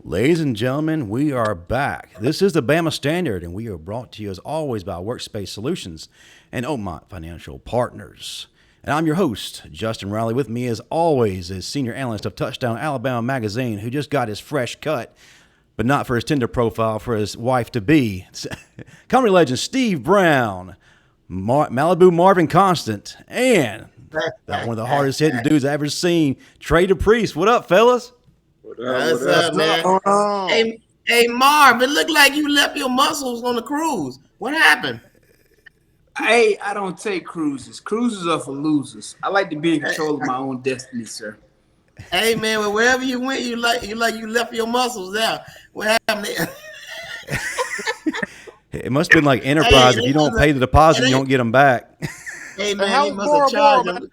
Ladies and gentlemen, we are back. This is the Bama Standard, and we are brought to you as always by Workspace Solutions and Oakmont Financial Partners. And I'm your host, Justin Riley. With me, as always, is senior analyst of Touchdown Alabama Magazine, who just got his fresh cut, but not for his Tinder profile, for his wife-to-be. Comedy legend Steve Brown, Malibu Marvin Constant, and one of the hardest-hitting dudes I've ever seen, Trey DePriest. What up, fellas? What's up, man? Hey, Marv, it looked like you left your muscles on the cruise. What happened? Hey, I don't take cruises. Cruises are for losers. I like to be in control of my own destiny, sir. Hey, man, well, wherever you went, you left your muscles there. What happened there? It must have been like Enterprise. If you don't pay the deposit, you don't get them back. Hey, man, they must have charged him.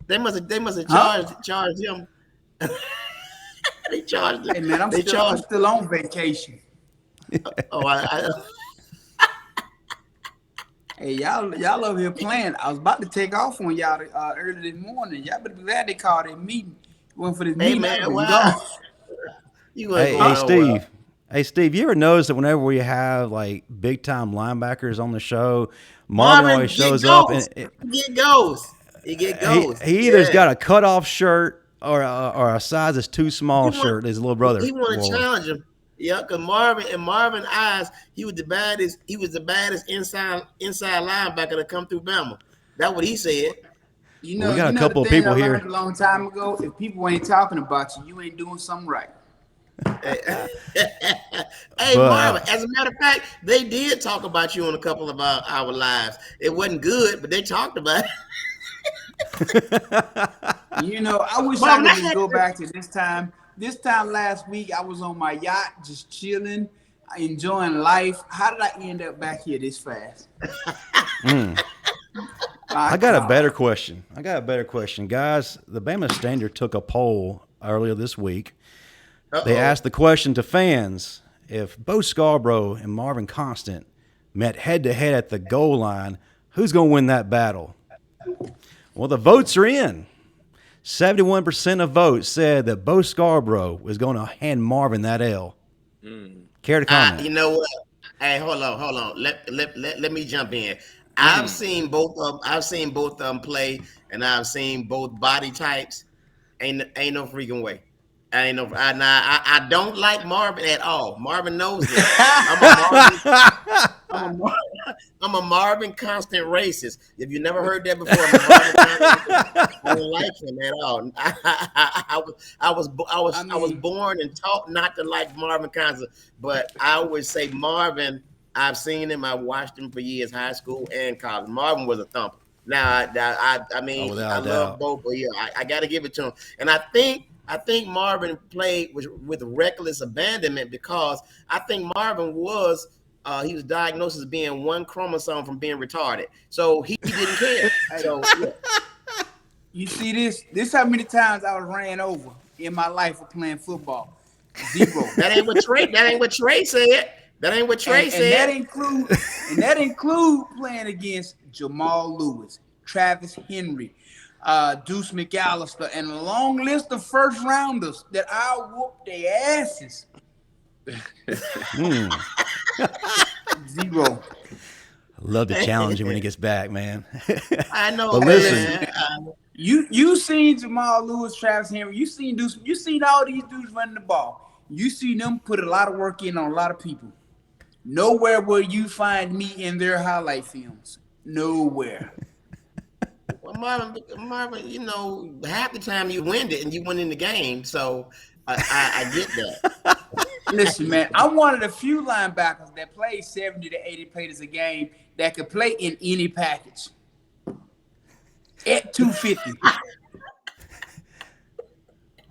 They must have charged him. They charged him. Hey, man, I'm still on vacation. Hey, y'all over here playing. I was about to take off on y'all early this morning. Y'all better be glad they called a meeting. Went for this meeting. Man, Hey, Steve, you ever notice that whenever we have like big time linebackers on the show, Marvin always shows up and he goes. He either's got a cutoff shirt or a size that's too small shirt. His little brother. He want to challenge him. Yeah, because Marvin eyes, he was the baddest inside linebacker to come through Bama. That's what he said. We got a couple of people I here learned a long time ago. If people ain't talking about you, you ain't doing something right. Hey, Marvin, as a matter of fact, they did talk about you on a couple of our lives. It wasn't good, but they talked about it. I wish I could just go back to this time. This time last week, I was on my yacht, just chilling, enjoying life. How did I end up back here this fast? I got a better question. Guys, the Bama Standard took a poll earlier this week. They asked the question to fans, if Bo Scarborough and Marvin Constant met head-to-head at the goal line, who's going to win that battle? Well, the votes are in. 71% of votes said that Bo Scarborough was going to hand Marvin that L. Care to comment? You know what? Hey, hold on. Let me jump in. I've seen both of them play, and I've seen both body types. Ain't no freaking way. I don't like Marvin at all. Marvin knows that. I'm a Marvin Constant racist. If you never heard that before, I don't like him at all. I was born and taught not to like Marvin Constant, but I would say Marvin. I've seen him. I watched him for years, high school and college. Marvin was a thumper. Now, I love both, but yeah, I got to give it to him. And I think Marvin played with reckless abandonment because I think Marvin was he was diagnosed as being one chromosome from being retarded, so he didn't care. So yeah. You see this? This how many times I was ran over in my life for playing football? 0. That ain't what Trey said. And that include playing against Jamal Lewis, Travis Henry, Deuce McAllister, and a long list of first rounders that I whooped their asses. 0. Love to challenge him when he gets back, man. I know. But listen, you seen Jamal Lewis, Travis Henry. You seen Deuce. You seen all these dudes running the ball. You seen them put a lot of work in on a lot of people. Nowhere will you find me in their highlight films. Nowhere. Well, Marvin, half the time you win it and you win in the game, so I get that. Listen, man, I'm one of the few linebackers that play 70 to 80 plays a game that could play in any package. At 250.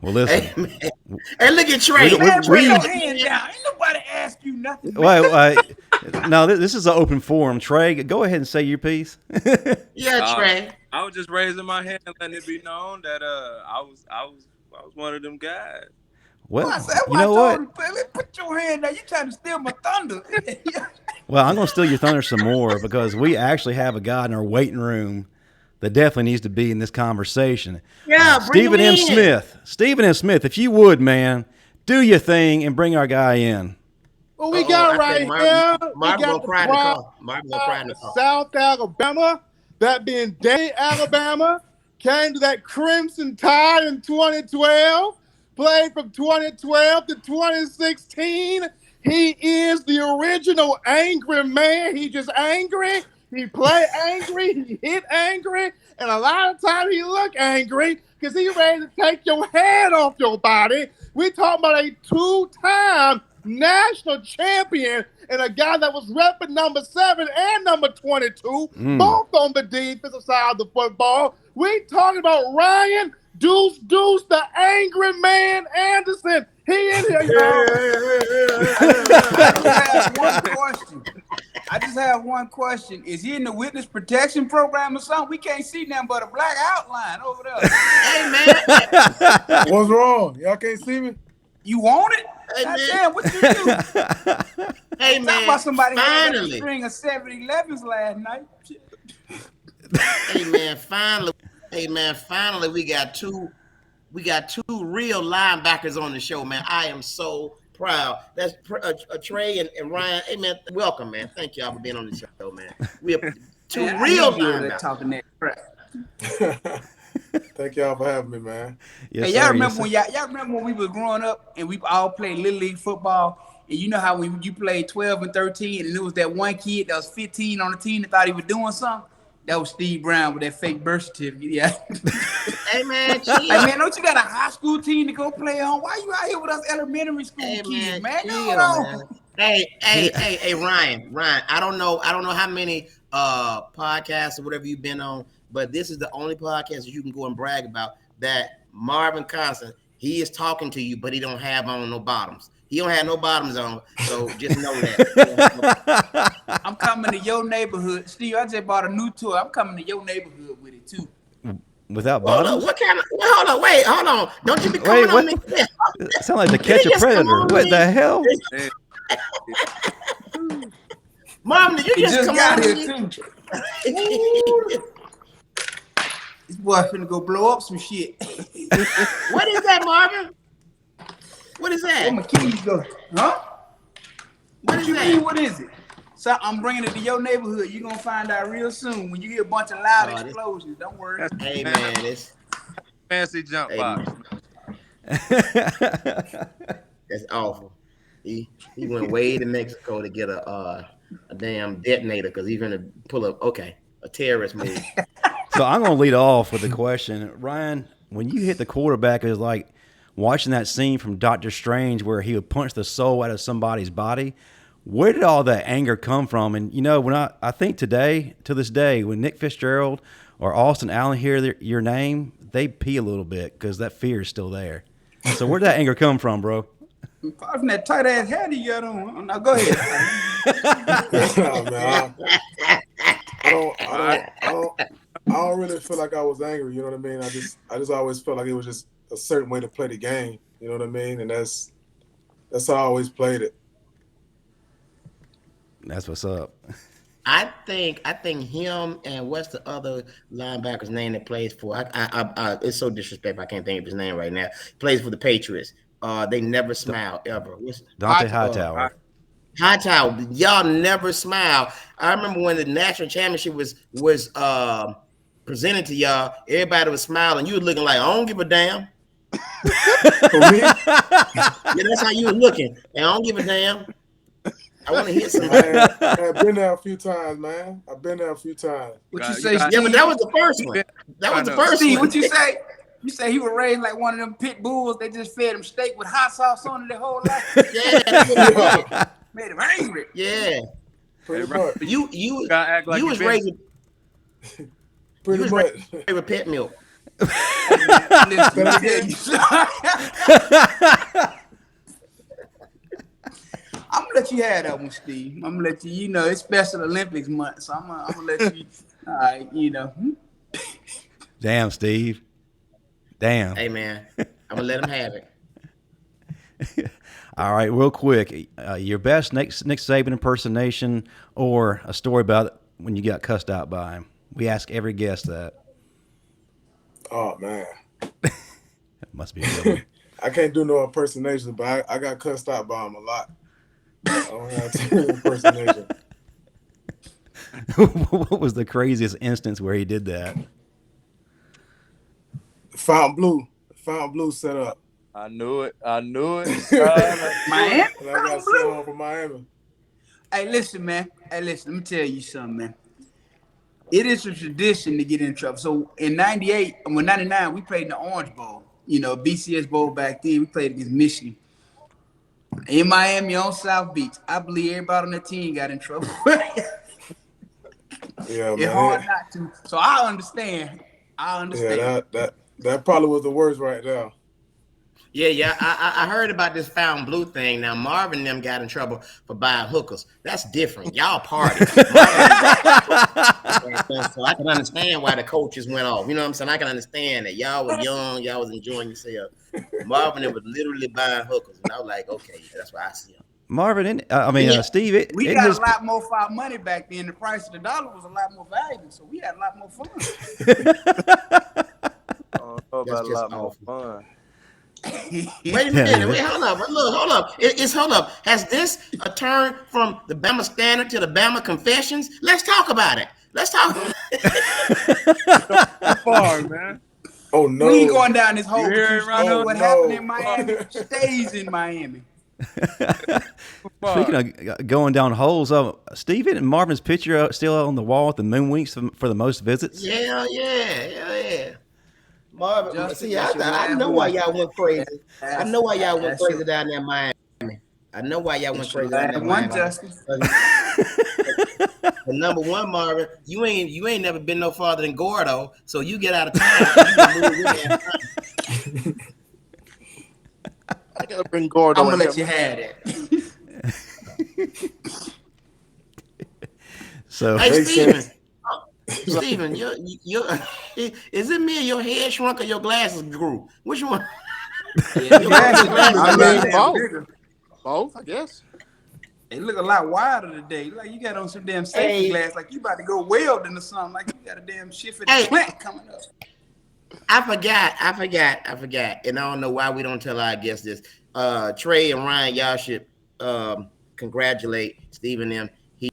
Well, listen. Hey, look at Trey. Put your hand down. Ain't nobody ask you nothing. No, this is an open forum. Trey, go ahead and say your piece. Yeah, Trey. I was just raising my hand, letting it be known that I was one of them guys. Well, you know what? Put your hand down. You trying to steal my thunder. Well, I'm going to steal your thunder some more because we actually have a guy in our waiting room that definitely needs to be in this conversation. Yeah, Stephen M. Smith. Stephen M. Smith, if you would, man, do your thing and bring our guy in. Well, we got right here. Marvin gonna cry in the car. Marvin gonna cry in the car. South Alabama, that being Day, Alabama, came to that Crimson Tide in 2012, played from 2012 to 2016. He is the original angry man. He just angry. He play angry. He hit angry. And a lot of times he look angry because he ready to take your head off your body. We talking about a two-time national champion and a guy that was repping number 7 and number 22, both on the defensive side of the football. We talking about Ryan Deuce, the angry man Anderson. He in here, y'all. I just have one question. Is he in the witness protection program or something? We can't see nothing but a black outline over there. Hey, man. What's wrong? Y'all can't see me? You want it? Hey, man. Damn, what you do? Hey, Talk man. about somebody had a Finally. string of 7-Elevens last night. Hey, man. Finally, we got two real linebackers on the show, man. I am so proud. That's Trey and Ryan. Hey, man, welcome, man. Thank y'all for being on the show, man. We have two real linebackers. Talking that crap. Thank y'all for having me, man. Yes, Hey, y'all sir, remember yes, when y'all remember when we was growing up and we all played Little League football, and you know how when you played 12 and 13 and there was that one kid that was 15 on the team that thought he was doing something? That was Steve Brown with that fake birth certificate. Yeah. Hey, man, chill. Hey, man, don't you got a high school team to go play on? Why you out here with us elementary school kids, man? Chill, man. Hey, Ryan. I don't know how many podcasts or whatever you've been on, but this is the only podcast that you can go and brag about that Marvin Constant, he is talking to you, but he don't have on no bottoms. He don't have no bottoms on, so just know that. I'm coming to your neighborhood. Steve, I just bought a new toy. I'm coming to your neighborhood with it, too. Without Hold bottoms? on, what kind of? Hold on. Don't you be coming on me? That sound like to catch a predator. What the hell? Mom, did you just come got on here, me? too. This boy finna go blow up some shit. What is that, Marvin? What is that? Where my keys go? Huh? What is you that? mean, what is it? So I'm bringing it to your neighborhood. You're going to find out real soon when you hear a bunch of loud explosions. Don't worry. Hey, man, it's fancy jump box. That's awful. He went way to Mexico to get a damn detonator because he's gonna pull a terrorist move. So I'm gonna lead off with the question, Ryan. When you hit the quarterback, it was like watching that scene from Doctor Strange where he would punch the soul out of somebody's body. Where did all that anger come from? And you know, when I think to this day, when Nick Fitzgerald or Austin Allen hear your name, they pee a little bit because that fear is still there. So where did that anger come from, bro? Apart from that tight ass hat you got on. Now go ahead. I don't really feel like I was angry. You know what I mean? I just always felt like it was just a certain way to play the game. You know what I mean? And that's how I always played it. That's what's up. I think him and what's the other linebacker's name that plays for? I it's so disrespectful. I can't think of his name right now. Plays for the Patriots. They never smile ever. Dante Hightower. Hightower, y'all never smile. I remember when the national championship was presented to y'all, everybody was smiling. You were looking like, I don't give a damn. Yeah, that's how you were looking. And I don't give a damn. I want to hit somebody. I've been there a few times, man. I've been there a few times. What you say, yeah, Steve? but that was the first one. That was the first Steve, one. what you say? You say he was raised like one of them pit bulls. They just fed him steak with hot sauce on it their whole life. Yeah, that's what it was. Made him angry. Yeah. Pretty much. You act like was raised Pretty much. with pet milk. I'm gonna let you have that one, Steve. I'm gonna let you. You know, it's Special Olympics month, so I'm gonna let you. All right, you know. Damn, Steve. Damn. Hey, man, I'm gonna let him have it. All right, real quick, your best Nick Saban impersonation or a story about when you got cussed out by him. We ask every guest that. Oh man, It must be a good one. I can't do no impersonation, but I got cussed out by him a lot. I don't have to do impersonation. What was the craziest instance where he did that? Fountain Blue set up. I knew it. Miami. And I got sent home from Miami. Hey, listen, man. Let me tell you something, man. It is a tradition to get in trouble. So in 99, we played in the Orange Bowl. BCS Bowl back then. We played against Michigan. In Miami on South Beach. I believe everybody on the team got in trouble. Yeah, it's hard not to. So I understand. Yeah, that probably was the worst right now. Yeah. I heard about this Fountain Blue thing. Now Marvin and them got in trouble for buying hookers. That's different. Y'all party. So I can understand why the coaches went off. You know what I'm saying? I can understand that y'all was young, y'all was enjoying yourself. Marvin was literally buying hookers, and I was like, okay, that's why I see him. Marvin, Steve. We got a lot more for our money back then. The price of the dollar was a lot more valuable, so we had a lot more fun. About a lot more fun. Wait a minute. Wait, hold up. Hold up. Has this a turn from the Bama Standard to the Bama Confessions? Let's talk about it. Far, man. Oh no. We ain't going down this whole what happened in Miami stays in Miami. Speaking of going down holes, Steven and Marvin's picture still on the wall at the Moonwinks for the most visits. Yeah. Marvin, I know why y'all went crazy. I know why y'all went crazy down there in Miami. I know why y'all went crazy down there in Miami. Number one, Marvin, you ain't never been no farther than Gordo, so you get out of town. I gotta bring Gordo. I'm gonna let you have it. So, hey, Steven, is it me or your head shrunk or your glasses grew? Which one? Both, I guess. They look a lot wider today. Like you got on some damn safety glass, like you about to go welding or something. Like you got a damn shift at the plant coming up. I forgot. And I don't know why we don't tell our guests this. Trey and Ryan, y'all should congratulate Steve and them.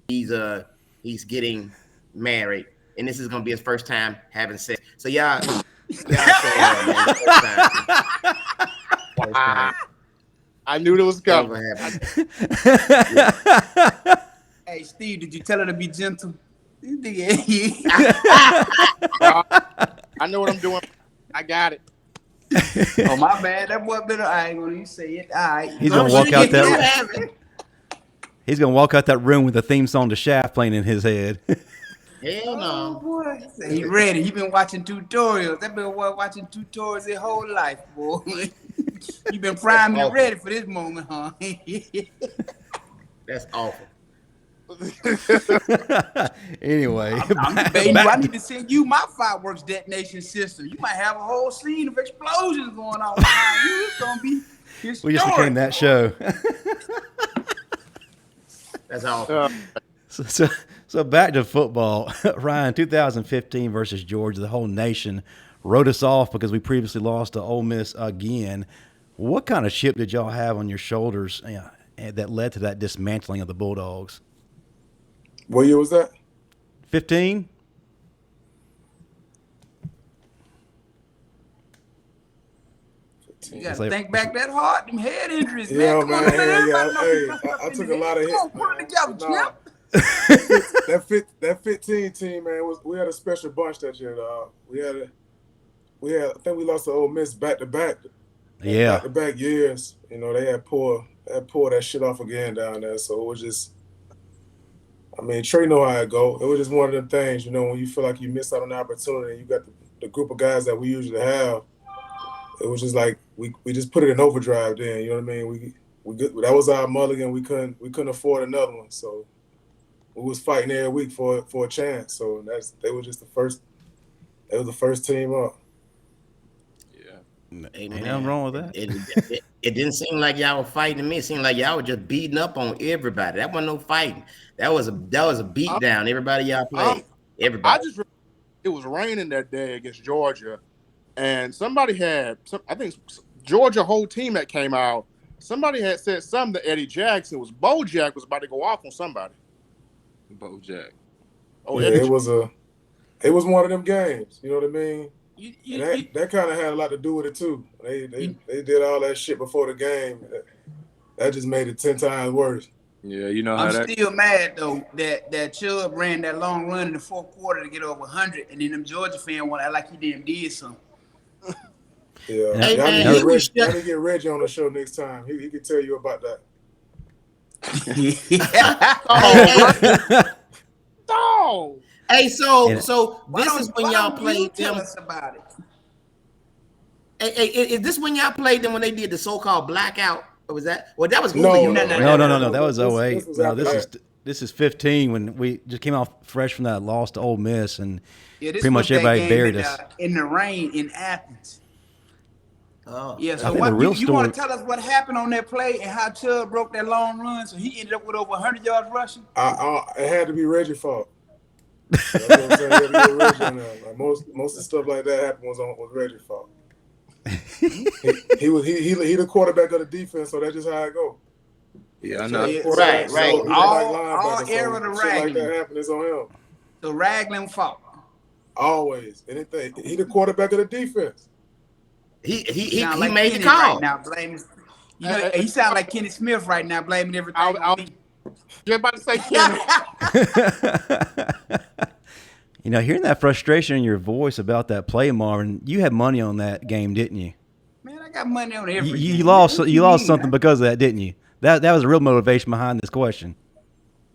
He's getting married, and this is gonna be his first time having sex. So y'all say, Wow. I knew it was coming. Hey, Steve, did you tell her to be gentle? I know what I'm doing. I got it. Oh, my bad. That boy better. I ain't gonna say it. All right. He's gonna walk out that. He's gonna walk out that room with the theme song to Shaft playing in his head. Hell no. Oh, boy. He ready. He been watching tutorials. That boy watching tutorials his whole life, boy. You been primed and ready for this moment, huh? That's awful. Anyway, I'm debating. I need to send you my fireworks detonation system. You might have a whole scene of explosions going on. It's gonna be historic. We just became that show. That's awful. So back to football. Ryan, 2015 versus Georgia, the whole nation wrote us off because we previously lost to Ole Miss again. What kind of chip did y'all have on your shoulders that led to that dismantling of the Bulldogs? What year was that? 15? You gotta think back that hard. Them head injuries, yeah, man. Come on, man. Hey, I took a lot of hits. Come on, put it together, champ. That 15 team, man, we had a special bunch that year. We had I think we lost to Ole Miss back to back. Yeah, back to back years. You know, they had pulled that shit off again down there. So it was just, I mean, Trey know how it go. It was just one of them things, you know, when you feel like you miss out on the opportunity, you got the group of guys that we usually have. It was just like we just put it in overdrive then. You know what I mean? That was our mulligan. We couldn't afford another one. So we was fighting every week for a chance. So they were just the first. They was the first team up. Yeah, ain't nothing wrong with that. It didn't seem like y'all were fighting to me. It seemed like y'all were just beating up on everybody. That wasn't no fighting. That was a beat down. Everybody y'all played. Everybody. It was raining that day against Georgia, and somebody had I think Georgia whole team that came out, somebody had said something to Eddie Jackson. Was Bojack was about to go off on somebody. Bojack. Oh, yeah, Eddie it was one of them games. You know what I mean? You, That kind of had a lot to do with it too. They did all that shit before the game. That just made it 10 times worse. Yeah, you know how I'm that. still mad though that Chubb ran that long run in the fourth quarter to get over 100, and then them Georgia fans want to act like he did something. Yeah, Hey, y'all man, need he was to get Reggie on the show next time. He can tell you about that. Oh, Hey, so Why this don't- is when why y'all don't you played tell them. us about it. Hey, is this when y'all played them when they did the so-called blackout? Or was that? Well, that was No, Julio. no, No. That was This 08. was No, after this is 15 when we just came off fresh from that loss to Ole Miss, and Yeah, this pretty much was that everybody game buried us. in the rain in Athens. Oh, Yeah, I so think what the real you want to story- tell us what happened on that play and how Chubb broke that long run, so he ended up with over 100 yards rushing? It had to be Reggie's fault. That's what I'm saying. You had to get Reggie on there. Like most of the stuff like that happened was Reggie's fault. he the quarterback of the defense, so that's just how it go. Yeah, I So know. the Yeah, quarterback- right. so he All linebacker, so error to shit like Ragland. that happen is on him. So Ragland fault. Always. Anything. He the quarterback of the defense. he Sound made Kenny the call. right now. Blaming, he sound like Kenny Smith right now, blaming everything on me. you're about to say Kenny. You know, hearing that frustration in your voice about that play, Marvin, you had money on that game, didn't you? Man, I got money on everything. You lost What lost mean, something man? because of that, didn't you? That was the real motivation behind this question.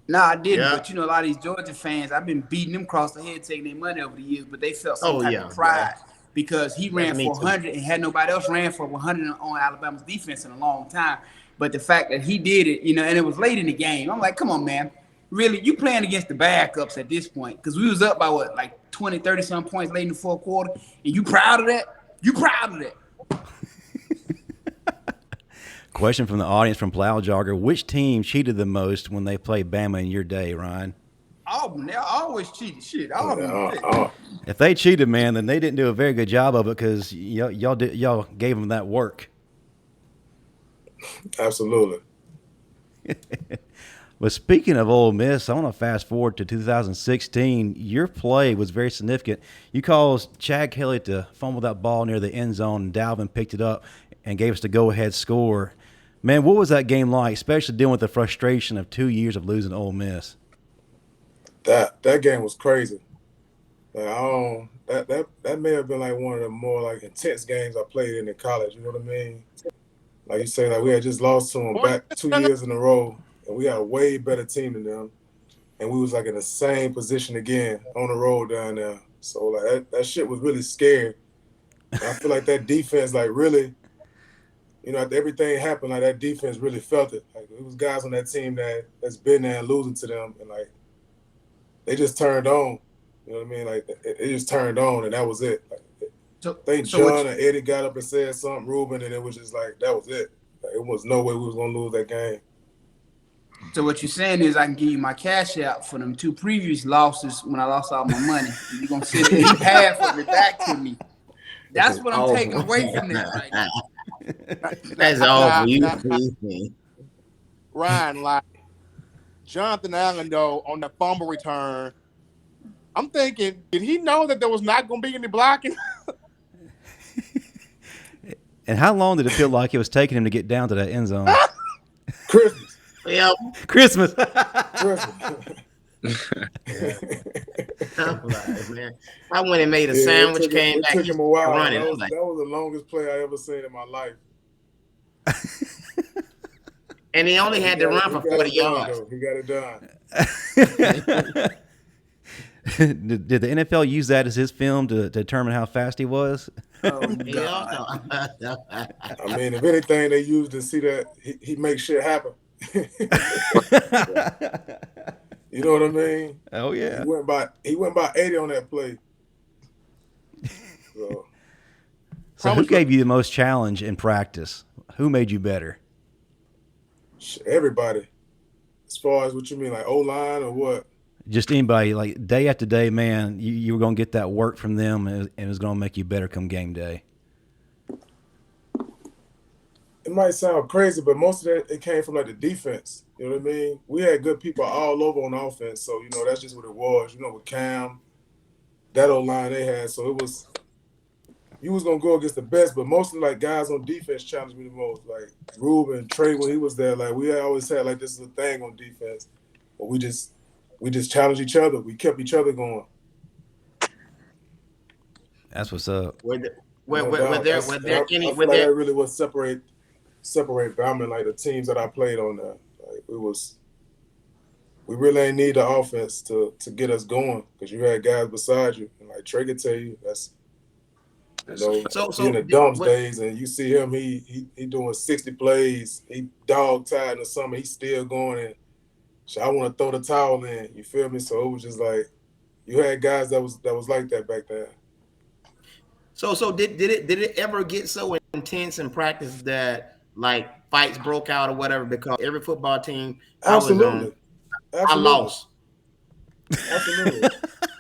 No, I didn't. Yeah. But you know, a lot of these Georgia fans, I've been beating them across the head, taking their money over the years, but they felt some Oh, type yeah, of pride because he ran me for too. 100 and had nobody else ran for 100 on Alabama's defense in a long time. But the fact that he did it, you know, and it was late in the game, I'm like, come on, man. Really, you playing against the backups at this point? Because we was up by what, like 20, 30 some points late in the fourth quarter, and you proud of that? You proud of that? Question from the audience from Plow Jogger: which team cheated the most when they played Bama in your day, Ryan? Auburn, they always cheated. Shit, Auburn. If they cheated, man, then they didn't do a very good job of it because y'all gave them that work. Absolutely. But speaking of Ole Miss, I want to fast forward to 2016. Your play was very significant. You caused Chad Kelly to fumble that ball near the end zone, and Dalvin picked it up and gave us the go-ahead score. Man, what was that game like, especially dealing with the frustration of 2 years of losing to Ole Miss? That game was crazy. Like, that may have been like one of the more like intense games I played in college. You know what I mean? Like you say, like we had just lost to them back 2 years in a row, and we had a way better team than them, and we was like in the same position again on the road down there. So like that shit was really scary. And I feel like that defense, like really, you know, after everything happened, like that defense really felt it. Like it was guys on that team that's been there and losing to them, and like they just turned on. You know what I mean? Like it just turned on, and that was it. Like, I think John and Eddie got up and said something, Ruben, and it was just like that was it. Like, it was no way we was gonna lose that game. So what you're saying is I can give you my cash out for them 2 previous losses when I lost all my money. You're gonna send it half of it back to me. That's what I'm taking away from this right now. That's all for you. Ryan, like Jonathan Allen, though, on the fumble return, I'm thinking, did he know that there was not going to be any blocking? And how long did it feel like it was taking him to get down to that end zone? Christmas. Yeah. Christmas. I'm like, man. I went and made a sandwich, came back, It took him a while. running. That I'm was, like, that was the longest play I ever seen in my life. and he only had to run for 40 yards. He got it done. Did the NFL use that as his film to determine how fast he was? Oh, Yeah. I mean, if anything, they used to see that he makes shit happen. You know what I mean? Oh yeah. He went by 80 on that play. So who gave you the most challenge in practice? Who made you better? Everybody. As far as what you mean, like O-line or what? Just anybody, like day after day, man, you were going to get that work from them, and it was going to make you better come game day. it might sound crazy, but most of that it came from like the defense. You know what I mean? We had good people all over on offense, so that's just what it was. With Cam, that old line they had, so it was you was gonna go against the best, but mostly like guys on defense challenged me the most. Like Ruben, Trey when he was there, like we always had like this is a thing on defense, but we just challenged each other. We kept each other going. That's what's up. Were there that really was separate Bama and like the teams that I played on there. Like we really ain't need the offense to get us going because you had guys beside you, and like Trey could tell you that's in the dumps days, and you see him, he doing 60 plays, he dog tired in the summer, he's still going, and so I want to throw the towel in. You feel me? So it was just like you had guys that was like that back then. So did it ever get so intense in practice that like fights broke out or whatever? Because every football team Absolutely. I lost. Absolutely.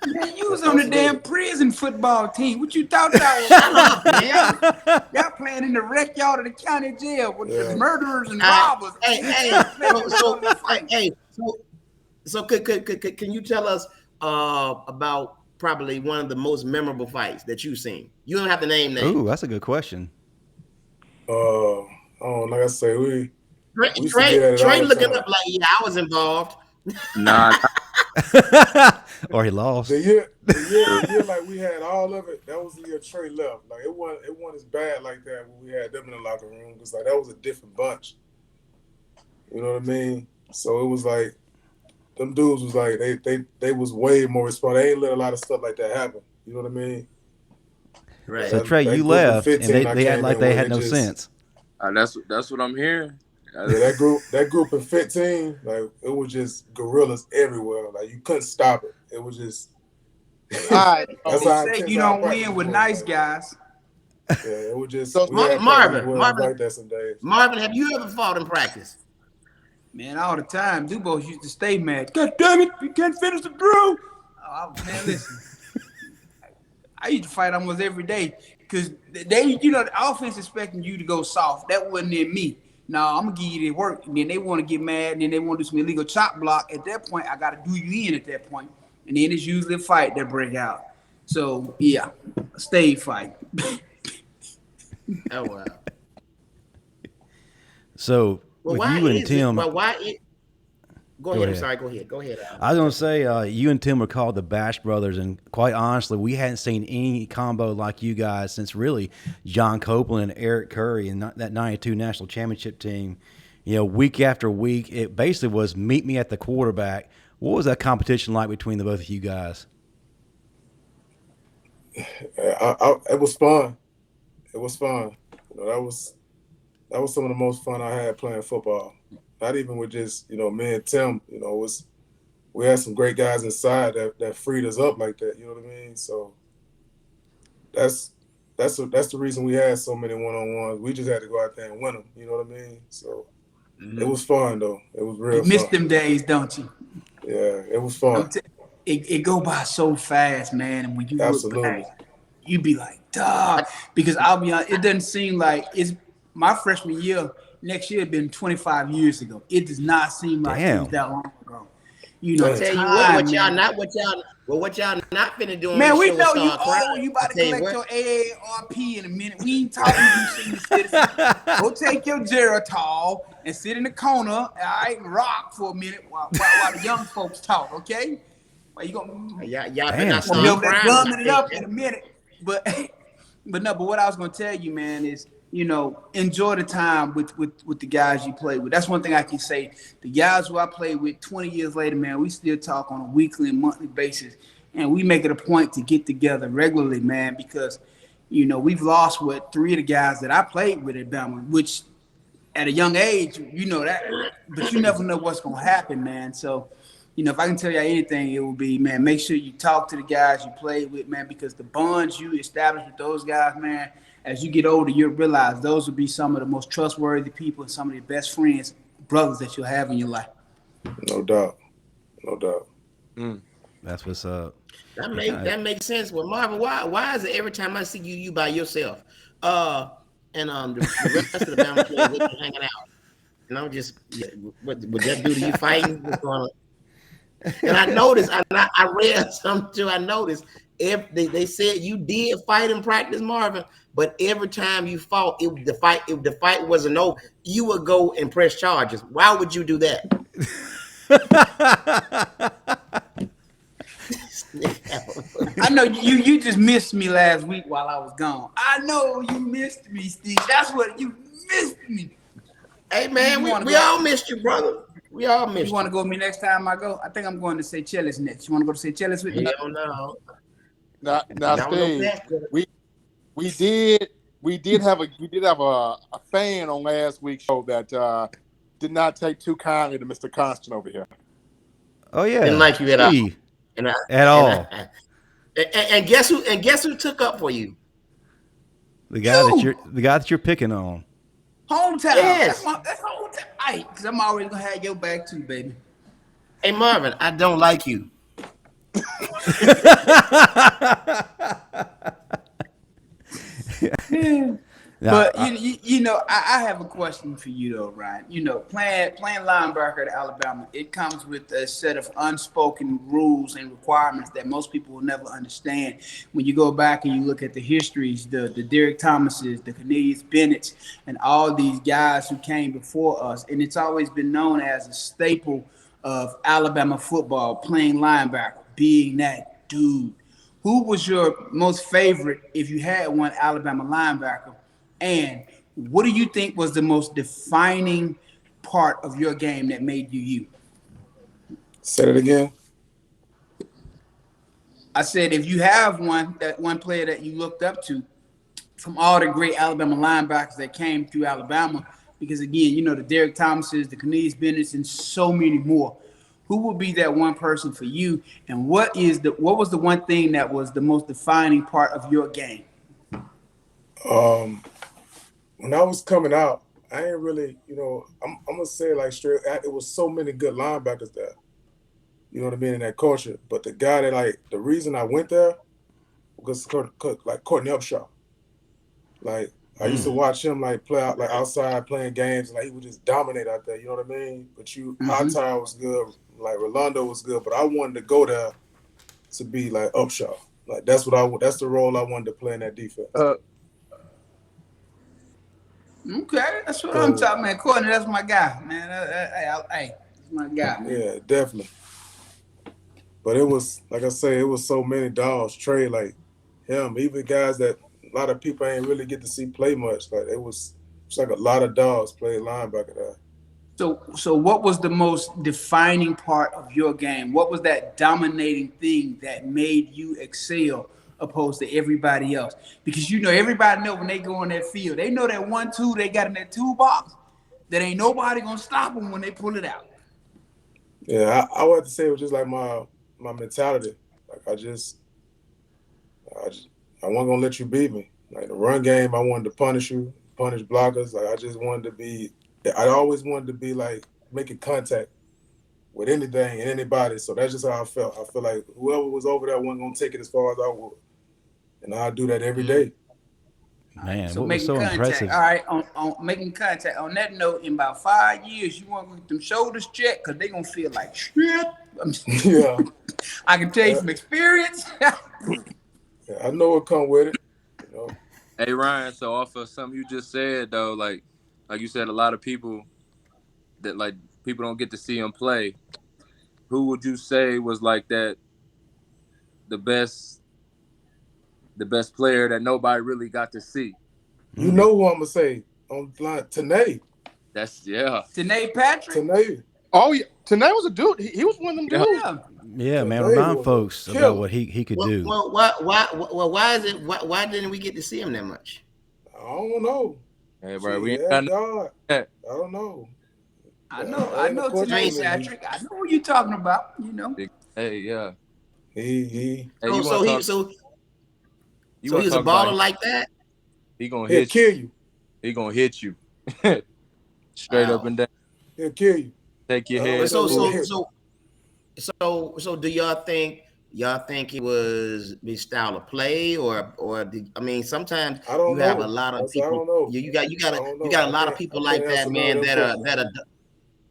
Man, you was on the damn prison football team. What you thought that was? Man, y'all playing in the rec yard of the county jail with the murderers and robbers. So can you tell us about probably one of the most memorable fights that you've seen? You don't have to name names. Ooh, that's a good question. Like I say, we Trey looking up like, yeah, I was involved. Nah. Or he lost. The year like we had all of it. That was the year Trey left. Like it wasn't as bad like that when we had them in the locker room because like that was a different bunch. You know what I mean? So it was like them dudes was like they was way more responsible. They ain't let a lot of stuff like that happen. You know what I mean? Right. So Trey, you left, and they act like they had no sense. That's what I'm hearing. Yeah, that group of 15, like it was just gorillas everywhere. Like you couldn't stop it. It was just. All right. You don't win with nice guys. Yeah, it was just. So Marvin, like that some days. Marvin, have you ever fought in practice? Man, all the time. Dubos used to stay mad. God damn it, you can't finish the drill. Oh, man, listen. I used to fight almost every day because the offense expecting you to go soft. That wasn't in me. No, I'm going to give you the work. And then they want to get mad, and then they want to do some illegal chop block. At that point, I got to do you in at that point. And then it's usually a fight that break out. So, yeah, stay fight. Oh, wow. So, well, with you and Tim. Go ahead. I'm sorry. Go ahead. I was going to say, you and Tim were called the Bash Brothers, and quite honestly, we hadn't seen any combo like you guys since really John Copeland and Eric Curry and that 92 national championship team. Week after week, it basically was meet me at the quarterback. What was that competition like between the both of you guys? It was fun. It was fun. That was some of the most fun I had playing football. Not even with just, me and Tim, we had some great guys inside that freed us up like that, you know what I mean? So that's the reason we had so many one-on-ones. We just had to go out there and win them, you know what I mean? So It was fun though. It was real fun. You miss them days, don't you? Yeah, it was fun. It go by so fast, man, and when you Absolutely. look back, you be like, dog, because I'll be honest, it doesn't seem like it's my freshman year. Next year had been 25 years ago. It does not seem like it was that long ago. I tell you what y'all not finna do. Man, we know you old. You about to collect your AARP in a minute. We ain't talking you senior citizen. Go take your Geritol and sit in the corner, all right, and rock for a minute while the young folks talk, okay? Well, you gonna gumming it up in a minute. But what I was gonna tell you, man, is enjoy the time with the guys you play with. That's one thing I can say. The guys who I play with 20 years later, man, we still talk on a weekly and monthly basis. And we make it a point to get together regularly, man, because, we've lost, 3 of the guys that I played with at Bama, which at a young age, that, but you never know what's going to happen, man. So, if I can tell you anything, it will be, man, make sure you talk to the guys you played with, man, because the bonds you establish with those guys, man, as you get older, you'll realize those will be some of the most trustworthy people and some of the best friends, brothers that you'll have in your life. No doubt. That's what's up. That makes sense. Well, Marvin, why is it every time I see you by yourself? and the rest of the Bama players they were hanging out. And I'm just, what would that do to you fighting? What's going on? And I noticed, I read something too. I noticed if they said you did fight in practice, Marvin, but every time you fought, if the fight wasn't over, you would go and press charges. Why would you do that? I know you just missed me last week while I was gone. I know you missed me, Steve. That's what you missed me. Hey man, we all missed you, brother. We all missed you. You want to go with me next time I go? I think I'm going to Seychelles next. You want to go to Seychelles with me? Hell no. Now, Steve, we did have a fan on last week's show that did not take too kindly to Mr. Constant over here. Oh yeah, didn't like you at all. At all. And guess who? And guess who took up for you? The guy that you're picking on. Hometown. Yes. That's hometown. Right, because I'm always gonna have your back too, baby. Hey Marvin, I don't like you. But you know, I have a question for you though, Ryan. You know, playing linebacker at Alabama, it comes with a set of unspoken rules and requirements that most people will never understand. When you go back and you look at the histories, the Derek Thomases, the Cornelius Bennett's, and all these guys who came before us, and it's always been known as a staple of Alabama football, playing linebacker, being that dude. Who was your most favorite, if you had one, Alabama linebacker? And what do you think was the most defining part of your game that made you you? Say it again. I said, if you have one player that you looked up to from all the great Alabama linebackers that came through Alabama, because again, you know, the Derek Thomases, the Cornelius Bennett's, and so many more. Who would be that one person for you? And what was the one thing that was the most defining part of your game? When I was coming out, I ain't really, you know, I'm gonna say like straight, it was so many good linebackers there. You know what I mean, in that culture. But the guy that like the reason I went there was like Courtney Upshaw. Like I used to watch him like play out like outside playing games, and like he would just dominate out there. You know what I mean? But Hightower was good, like Rolando was good, but I wanted to go there to be like Upshaw. Like that's the role I wanted to play in that defense. Okay, that's what I'm talking about. Courtney, that's my guy, man. Hey, that's my guy, man. Yeah, definitely. But it was, like I say, it was so many dogs. Trey, like him, even guys that a lot of people ain't really get to see play much. Like it's like a lot of dogs play linebacker there. So what was the most defining part of your game? What was that dominating thing that made you excel opposed to everybody else? Because you know, everybody know when they go on that field, they know that 1-2 they got in that toolbox, that ain't nobody gonna stop them when they pull it out. Yeah, I would have to say it was just like my mentality. Like I wasn't gonna let you beat me. Like the run game, I wanted to punish you, punish blockers. Like I always wanted to be like making contact with anything and anybody. So that's just how I felt. I feel like whoever was over there wasn't gonna take it as far as I would. And I do that every day. Man, so what was making so contact. impressive? All right, on making contact. On that note, in about 5 years, you want to get them shoulders checked because they're gonna feel like shit. Yeah. I can tell you from experience. Yeah, I know what come with it. You know. Hey Ryan, so off of something you just said though, like you said, a lot of people that like people don't get to see him play. Who would you say was like that? The best player that nobody really got to see. You know who I'm gonna say on the line? Tanae. Tanae Patrick. Tanae. Oh yeah, Tanae was a dude. He was one of them dudes. Yeah, man. Remind folks about what he could do. Well, why didn't we get to see him that much? I don't know. Hey, bro, we ain't got God. I don't know. I know Tanae Patrick. I know what you're talking about. You know. Hey, yeah. He. Hey, so he's a baller like that. He gonna He'll kill you. He gonna hit you straight up and down. He'll kill you. Take your head. So do y'all think Y'all think it was the style of play, or I mean, sometimes I don't you have know. a lot of I people. don't know. You got I don't know. a lot of people I can't like that, answer none of man. them questions.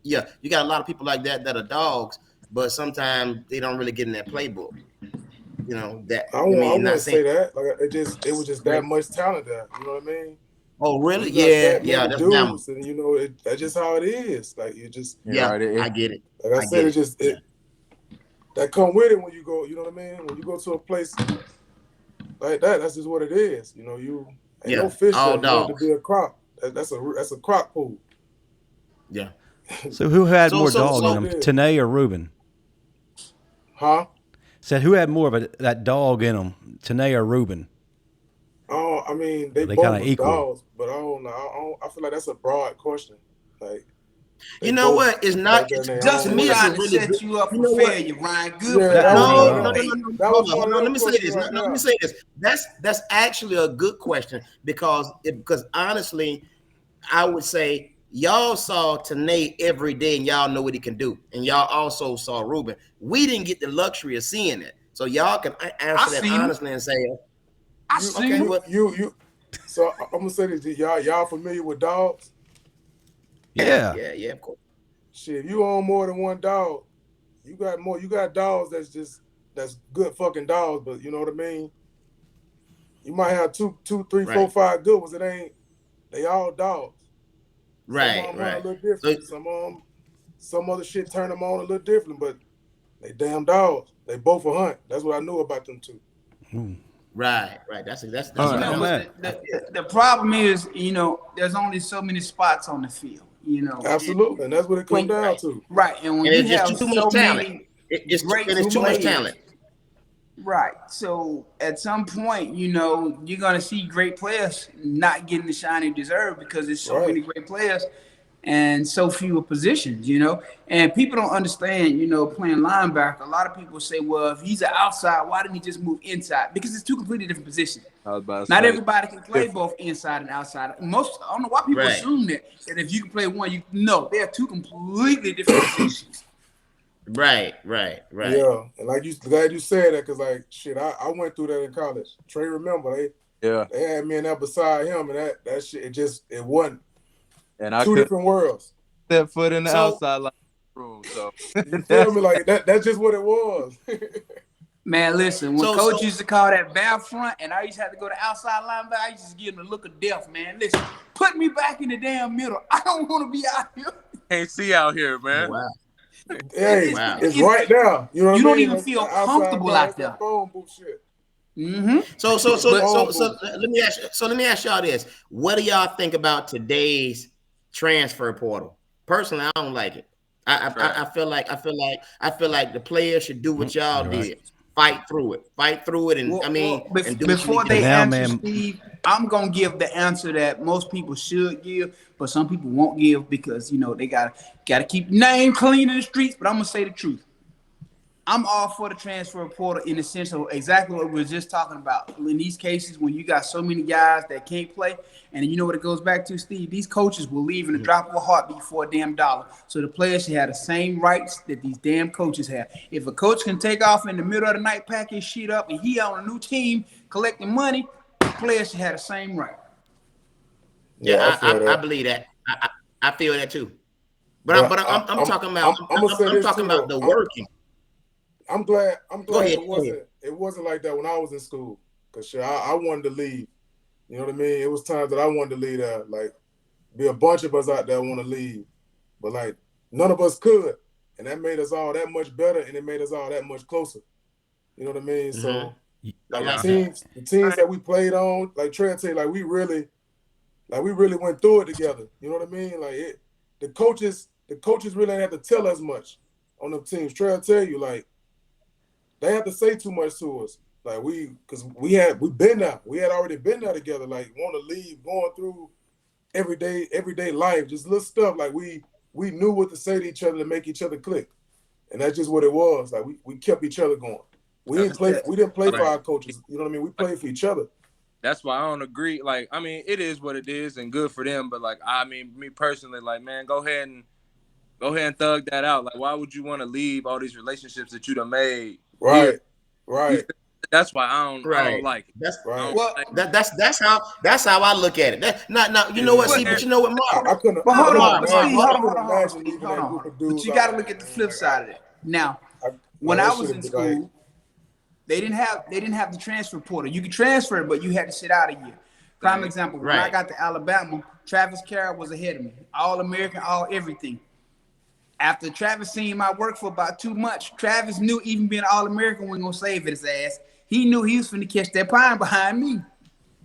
Yeah, you got a lot of people like that are dogs, but sometimes they don't really get in that playbook. You know that. I I mean, not wouldn't saying. say that. Like it was just that much talent there. You know what I mean? Oh, When really? you got Yeah, that yeah. many That's Bama. dudes, and you know that's just how it is. Like you just Yeah, Yeah, right. I get it. like I I said, get it it. just Yeah, that come with it when you go. You know what I mean? When you go to a place like that, that's just what it is. You know, you ain't no yeah. fish there. All You want it to dogs. be a croc. That's a croc pool. Yeah. So who had So more so dog in so them, It is. Tanae or Ruben? Huh? Said who had more of that dog in them, Tanae or Ruben? Oh, I mean, Or they they both kind of was equal? dogs, but I don't know. I feel like that's a broad question. Like they you know both what? It's right not. there in It's their to Justin own me. way. It's a trying to really set good. you up You for know what? failure, Ryan. Good for Yeah, you. That that was wasn't one No, of at no, them. no, all. no, no. That was Hold on, one hold of on. Let them me say questions this. right Let me there. say this. That's actually a good question because honestly, I would say y'all saw Tanae every day and y'all know what he can do, and y'all also saw Ruben. We didn't get the luxury of seeing it, so y'all can I answer that seen him. honestly and say, I You seen okay, him. you well, you. So I'm gonna say this: y'all familiar with dogs? yeah, Yeah. yeah, yeah, of course, Shit, if you own more than one dog, you got more. You got dogs that's good fucking dogs, but you know what I mean. You might have two, three, four, right, five good ones. It ain't. They all dogs. Some of right, them run a right. little So different. Some of them, some other shit turn them on a little different, but they damn dogs. They both a hunt. That's what I knew about them two. right, right. That's Hunting what I on No, know. but that. the problem is, there's only so many spots on the field. Absolutely, and that's what it come When down to. right, and when And you it's just have too much so talent. many And great it's Too too much much. talent. players, right? So at some point, you're gonna see great players not getting the shine they deserve because there's so Right. many great players and so few positions. And people don't understand, playing linebacker. A lot of people say, well, if he's an outside, why didn't he just move inside? Because it's two completely different positions. I was about to Not say everybody can play different. both inside and outside. I don't know why people Right, assume that if you can play one, no, they are two completely different positions. right. Yeah, and like you, glad you said that because like shit, I went through that in college. Trey, remember Yeah, they had me in there beside him, and that shit it wasn't and I two couldn't different worlds. step foot in the So outside line room. So You feel that's me? Like that. That's just what it was. Man, listen, when so coach used to call that bad front and I used to have to go to outside linebacker, I used to give him the look of death, man. Listen, put me back in the damn middle. I don't want to be out here. can't see out here, man. wow, Hey, wow. it's right now. You know what You I don't mean? even That's feel that outside comfortable line. out That's that there. phone booth shit. Mm-hmm. That's But phone booth. Let me ask. So let me ask y'all this: what do y'all think about today's transfer portal? Personally, I don't like it. Right. I feel like the players should do what y'all You're right. did: fight through it, and and do what you need before to And they do. now, answer, man, Steve, I'm gonna give the answer that most people should give, but some people won't give because they gotta keep name clean in the streets. But I'm gonna say the truth. I'm all for the transfer portal in the sense of exactly what we were just talking about. In these cases, when you got so many guys that can't play, and you know what it goes back to, Steve, these coaches will leave in the drop of a heartbeat for a damn dollar. So the players should have the same rights that these damn coaches have. If a coach can take off in the middle of the night, pack his shit up, and he on a new team collecting money, players should have the same right. Yeah, Yeah, I feel I that. believe that. I feel that too. But I'm talking about I'm gonna say I'm this talking too about though. the working. I'm glad Go ahead. it wasn't like that when I was in school. Cause shit, I wanted to leave. You know what I mean? It was times that I wanted to leave there. Like be a bunch of us out there want to leave, but like none of us could, and that made us all that much better, and it made us all that much closer. You know what I mean? Mm-hmm. So I like like Yeah. that. the teams that we played on, like Trey and say, like we really went through it together. You know what I mean? Like the coaches really didn't have to tell us much on them teams. Trey will tell you, like, they have to say too much to us. Like because we've been there. We had already been there together. Like want to leave, going through everyday life, just little stuff. Like we knew what to say to each other to make each other click, and that's just what it was. Like we kept each other going. We didn't play for Right. our coaches. You know what I mean? We played for each other. That's why I don't agree. Like, I mean, it is what it is and good for them. But like, I mean, me personally, like, man, go ahead and thug that out. Like, why would you want to leave all these relationships that you done made here Right. Right. That's why I don't Right. like it. That's Right. Well, that's how I look at it. You know what? See, but you know what, Mark? I couldn't. but hold on, Mark, but Mark, Steve, Mark, hold on, couldn't hold on, imagine Steve, leaving hold that on. group of But dudes you got to out look there, at the man. flip Like, side of it. Now, when that I was should've in been school, like, they didn't have the transfer portal. You could transfer, but you had to sit out a year. Prime example: when I Right. got to Alabama, Travis Carroll was ahead of me, all American, all everything. After Travis seen my work for about 2 months, Travis knew even being All American wasn't gonna save his ass. He knew he was finna catch that pine behind me.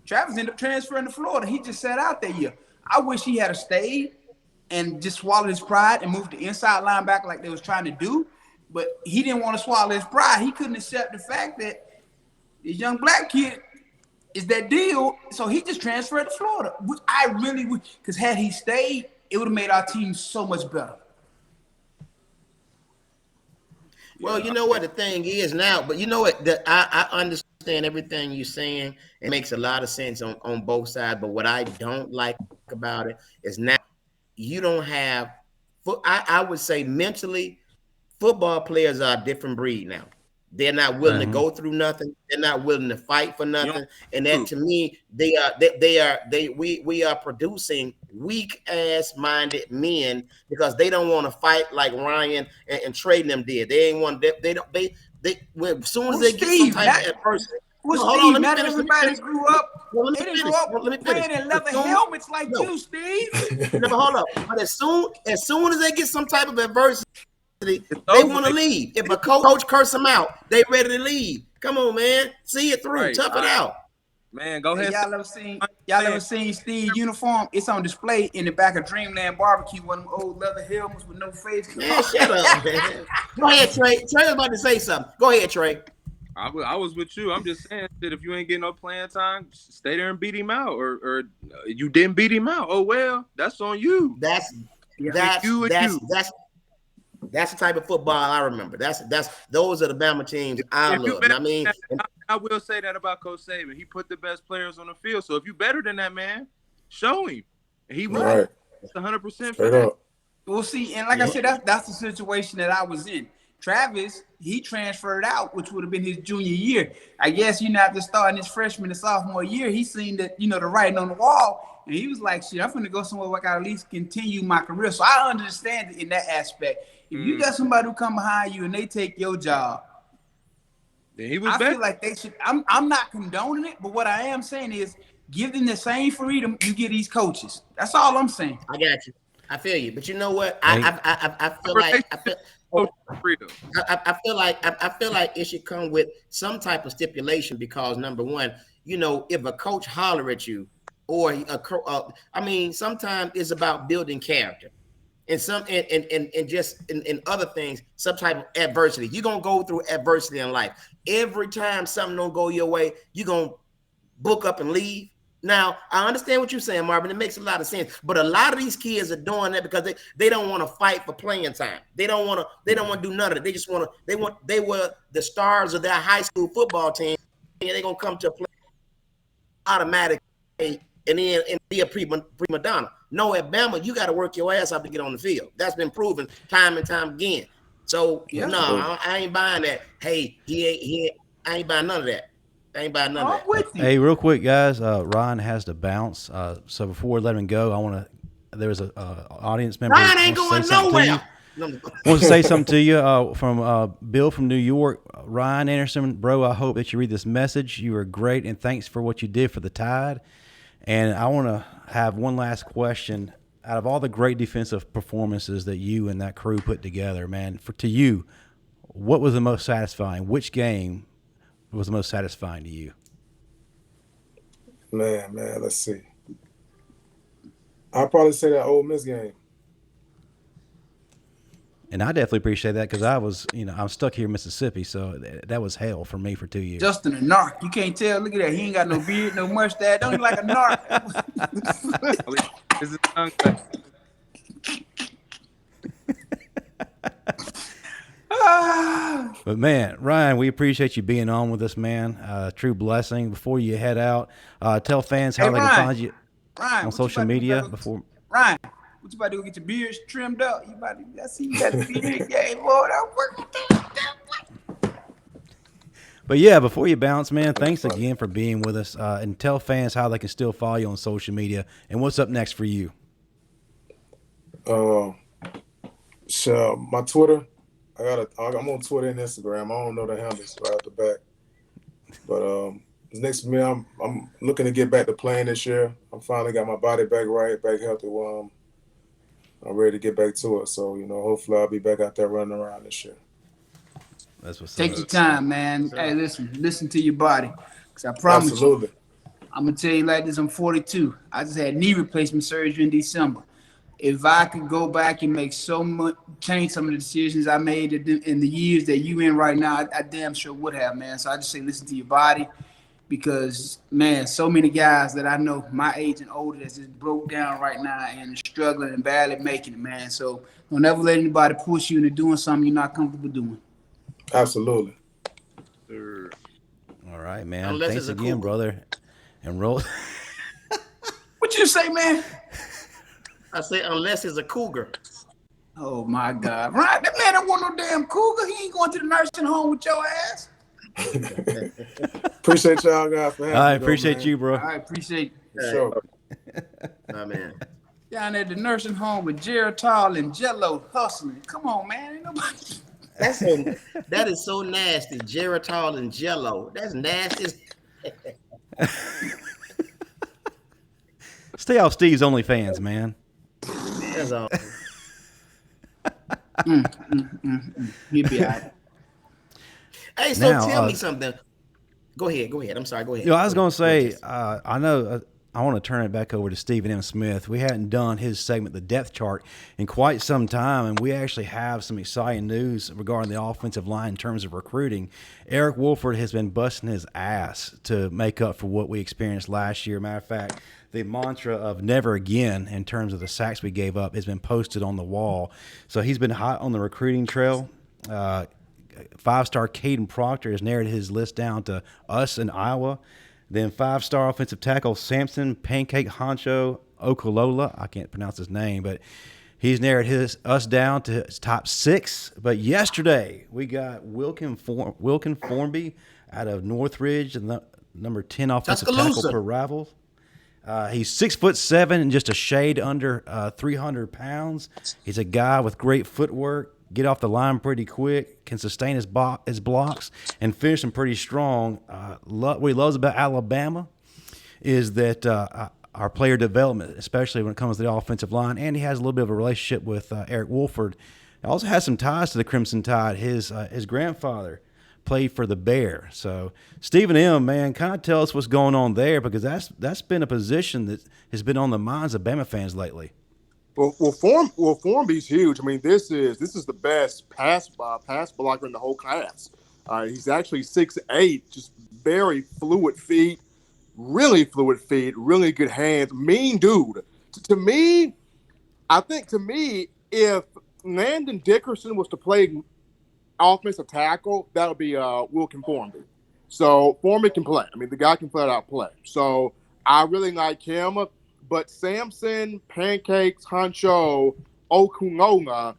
Travis ended up transferring to Florida. He just sat out that year. I wish he had stayed and just swallowed his pride and moved to inside linebacker like they was trying to do. But he didn't want to swallow his pride. He couldn't accept the fact that this young black kid is that deal. So he just transferred to Florida, which I really would, because had he stayed, it would have made our team so much better. Well, you know what the thing is now, but you know what? I understand everything you're saying. It makes a lot of sense on both sides. But what I don't like about it is now you don't have. I would say mentally, football players are a different breed now. They're not willing to go through nothing. They're not willing to fight for nothing. And that to me, we are producing weak ass minded men because they don't want to fight like Ryan and Trey them did. They ain't want as soon as they get some type of adversity. Well, Hold on, Steve, let me not finish. everybody grew up. Well, They didn't grow up playing in leather helmets like you, Steve. No, hold up. But as soon as they get some type of adversity, they want to leave. If a coach curse them out, they ready to leave. Come on, man. See it through. Right. Tough it out. Man, go ahead. Y'all ever seen Steve's uniform? It's on display in the back of Dreamland Barbecue, one of them old leather helmets with no face. Man, shut up, man. Go ahead, Trey. Trey was about to say something. Go ahead, Trey. I was with you. I'm just saying that if you ain't getting no playing time, stay there and beat him out, or you didn't beat him out. Oh well, that's on you. That's the type of football I remember. Those are the Bama teams I love. I mean, I will say that about Coach Saban. He put the best players on the field. So if you better than that, man, show him. He will. Right. 100% Straight up. We'll see. And like I said, that's the situation that I was in. Travis, he transferred out, which would have been his junior year. I guess, after starting his freshman and sophomore year, he seen that, the writing on the wall. And he was like, shit, I'm going to go somewhere where I can at least continue my career. So I understand it in that aspect. If you got somebody who come behind you and they take your job, then he was feel like they should. I'm not condoning it, but what I am saying is give them the same freedom you give these coaches. That's all I'm saying. I got you. I feel you. But you know what? I feel like it should come with some type of stipulation because number one, if a coach holler at you or sometimes it's about building character. And and other things, some type of adversity. You're gonna go through adversity in life. Every time something don't go your way, you're gonna book up and leave. Now, I understand what you're saying, Marvin. It makes a lot of sense. But a lot of these kids are doing that because they don't want to fight for playing time. They don't want to do none of it. They just they were the stars of their high school football team, and they're gonna come to play automatically and then be a prima donna. No, at Bama, you got to work your ass off to get on the field. That's been proven time and time again. So I ain't buying that. Hey, I ain't buying none of that. I ain't buying none of that. Hey, real quick, guys. Ryan has to bounce. So before we let him go, there's an audience member. Ryan ain't going nowhere. Wants to say something to you from Bill from New York. Ryan Anderson, bro, I hope that you read this message. You were great, and thanks for what you did for the Tide. And I want to have one last question. Out of all the great defensive performances that you and that crew put together, man, to you, what was the most satisfying? Which game was the most satisfying to you? Man, let's see. I'll probably say that Ole Miss game. And I definitely appreciate that because I was, I'm stuck here in Mississippi, so that was hell for me for 2 years. Justin a narc. You can't tell. Look at that. He ain't got no beard, no mustache. Don't look like a narc. But man, Ryan, we appreciate you being on with us, man. True blessing. Before you head out, tell fans how they can find you on social media. Ryan, what you about to go get your beard trimmed up? I see you got a beard game, Lord. I'm working. But yeah, before you bounce, man, thanks again for being with us, and tell fans how they can still follow you on social media and what's up next for you. So my Twitter, I'm on Twitter and Instagram. I don't know the handles right off the back, but next to me, I'm looking to get back to playing this year. I'm finally got my body back right, back healthy. I'm ready to get back to it. So hopefully I'll be back out there running around this year. That's what's Take up. your time, man. Hey, listen to your body. Because I promise Absolutely. you, I'm going to tell you like this, I'm 42. I just had knee replacement surgery in December. If I could go back and make change some of the decisions I made in the years that you in right now, I damn sure would have, man. So I just say listen to your body because, man, so many guys that I know my age and older that's just broke down right now and struggling and barely making it, man. So don't ever let anybody push you into doing something you're not comfortable doing. Absolutely. All right, man. Unless Thanks it's a again, cougar. brother. And roll. What you say, man? I say unless it's a cougar. Oh my God! Right, that man don't want no damn cougar. He ain't going to the nursing home with your ass. Appreciate y'all guys for having me. I appreciate you, bro. I appreciate For sure. My man. down at the nursing home with Geritol and Jello hustling. Come on, man. Ain't nobody. That is so nasty. Geritol and Jello. That's nasty. Stay off Steve's OnlyFans, man. That's all. He'll be all right. Hey, so Now, tell me something. Go ahead. I'm sorry. Go ahead. I was going to say, I know I want to turn it back over to Stephen M. Smith. We hadn't done his segment, the depth chart, in quite some time, and we actually have some exciting news regarding the offensive line in terms of recruiting. Eric Wolford has been busting his ass to make up for what we experienced last year. Matter of fact, the mantra of never again in terms of the sacks we gave up has been posted on the wall. So he's been hot on the recruiting trail. Five-star Caden Proctor has narrowed his list down to us in Iowa. Then five-star offensive tackle Samson Pancake Honcho Okolola. I can't pronounce his name, but he's narrowed us down to his top 6. But yesterday we got Wilkin Formby out of Northridge, the number 10 offensive tackle per Rivals. He's 6'7" and just a shade under 300 pounds. He's a guy with great footwork, get off the line pretty quick, can sustain his blocks, and finish them pretty strong. What he loves about Alabama is that our player development, especially when it comes to the offensive line, and he has a little bit of a relationship with Eric Wolford. He also has some ties to the Crimson Tide. His grandfather played for the Bear. So, Stephen M., man, kind of tell us what's going on there, because that's been a position that has been on the minds of Bama fans lately. Well, Formby's huge. I mean, this is the best pass blocker in the whole class. He's actually 6'8", just very fluid feet, really good hands, mean dude. I think to me, if Landon Dickerson was to play offensive tackle, that would be Wilkin Formby. So Formby can play. I mean, the guy can flat out play. So I really like him. But Samson, Pancakes, Honcho, Okunola,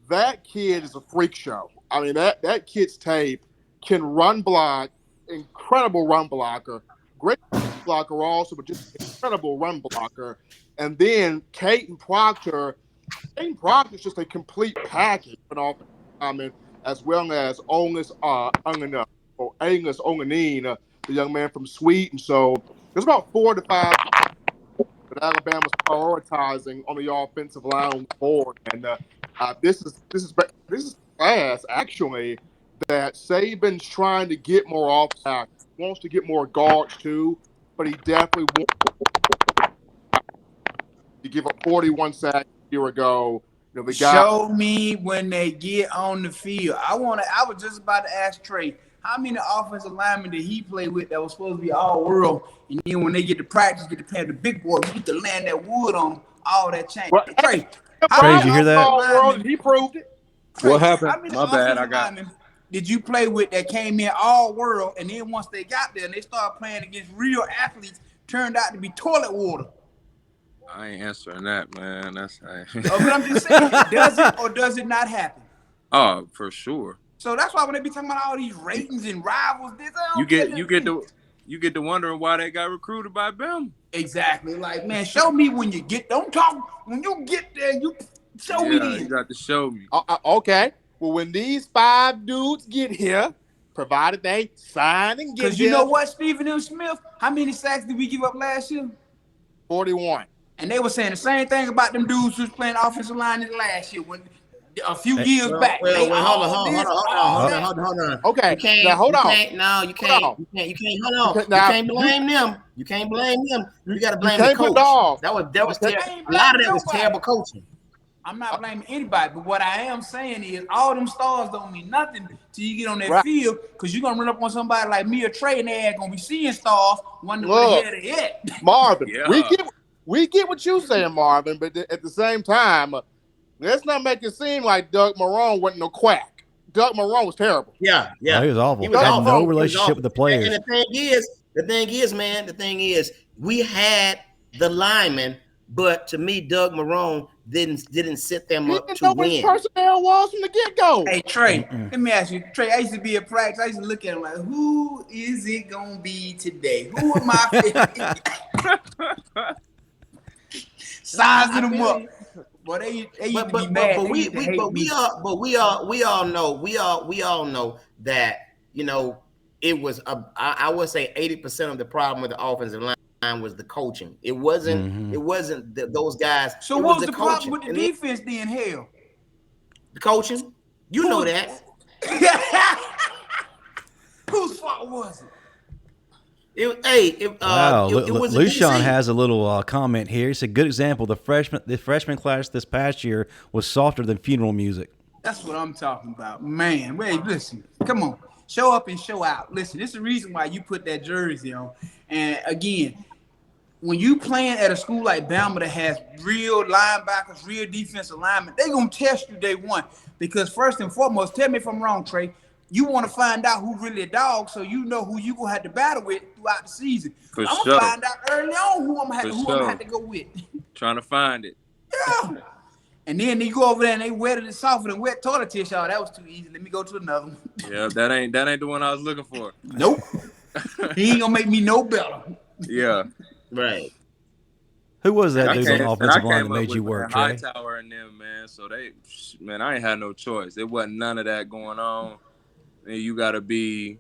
that kid is a freak show. I mean, that kid's tape can run block, incredible run blocker, great blocker also, but just incredible run blocker. And then Caden Proctor is just a complete package for offense, as well as Agnes Onganine, the young man from Sweden. So there's about 4 to 5 that Alabama's prioritizing on the offensive line board, and this is class actually that Saban's trying to get more off tackles, wants to get more guards too, but he definitely wants to give a 41 sack a year ago. The guy show me when they get on the field. I was just about to ask Trey, how many offensive linemen did he play with that was supposed to be all world? And then when they get to practice, get to play the big boy, you get to land that wood on all that change. Well, Trey, did you hear that? World, he proved it. Trey, What happened? How many My bad. offensive linemen did you play with that came in all world, and then once they got there and they started playing against real athletes, turned out to be toilet water? I ain't answering that, man. But I'm just saying, does it or does it not happen? Oh, for sure. So that's why when they be talking about all these ratings and rivals, you get to wondering why they got recruited by Bama. Exactly. Like, man, show me when you get. Don't talk when you get there. You show me. You got to show me. Okay. Well, when these 5 dudes get here, provided they sign and get here. Because you know what, Stephen M. Smith? How many sacks did we give up last year? 41. And they were saying the same thing about them dudes who was playing offensive line in last year. When a few years back. Hold on. Okay, hold on. You can't blame them. You can't blame them. You got to blame the coach. That was a lot of that was terrible coaching. I'm not blaming anybody, but what I am saying is all them stars don't mean nothing till you get on that field, because you're gonna run up on somebody like me or Trey, and they ain't gonna be seeing stars, wondering where they at. Marvin, we get what you're saying, Marvin, but at the same time, let's not make it seem like Doug Marrone wasn't no quack. Doug Marrone was terrible. Yeah. He was awful. He had no relationship with the players. And the thing is, we had the linemen, but to me, Doug Marrone didn't set them up to win. His personnel was from the get-go. Hey, Trey, let me ask you. Trey, I used to be at practice. I used to look at him like, who is it going to be today? Who am I? Sizing them up. Boy, they used to be mad. We all know that, it was I would say 80% of the problem with the offensive line was the coaching. It wasn't those guys. So what was the problem with the defense then? Hell, the coaching. You know that. Whose fault was it? Lucian has a little comment here. It's a good example. The freshman class this past year was softer than funeral music. That's what I'm talking about, man. Wait, listen, come on, show up and show out. Listen, this is the reason why you put that jersey on. And again, when you playing at a school like Bama that has real linebackers, real defensive linemen, they're gonna test you day one. Because first and foremost, tell me if I'm wrong, Trey, you want to find out who really a dog, so you know who you gonna have to battle with throughout the season. I'm gonna find out early on who I'm gonna have to go with. Trying to find it. Yeah. And then they go over there and they wetted it softer than wet toilet tissue. Oh, that was too easy. Let me go to another one. Yeah, that ain't the one I was looking for. Nope. He ain't gonna make me no better. Yeah. Right. Who was that dude on the offensive line that made you work, Trey? Hightower and them, man. So I ain't had no choice. There wasn't none of that going on. And you gotta be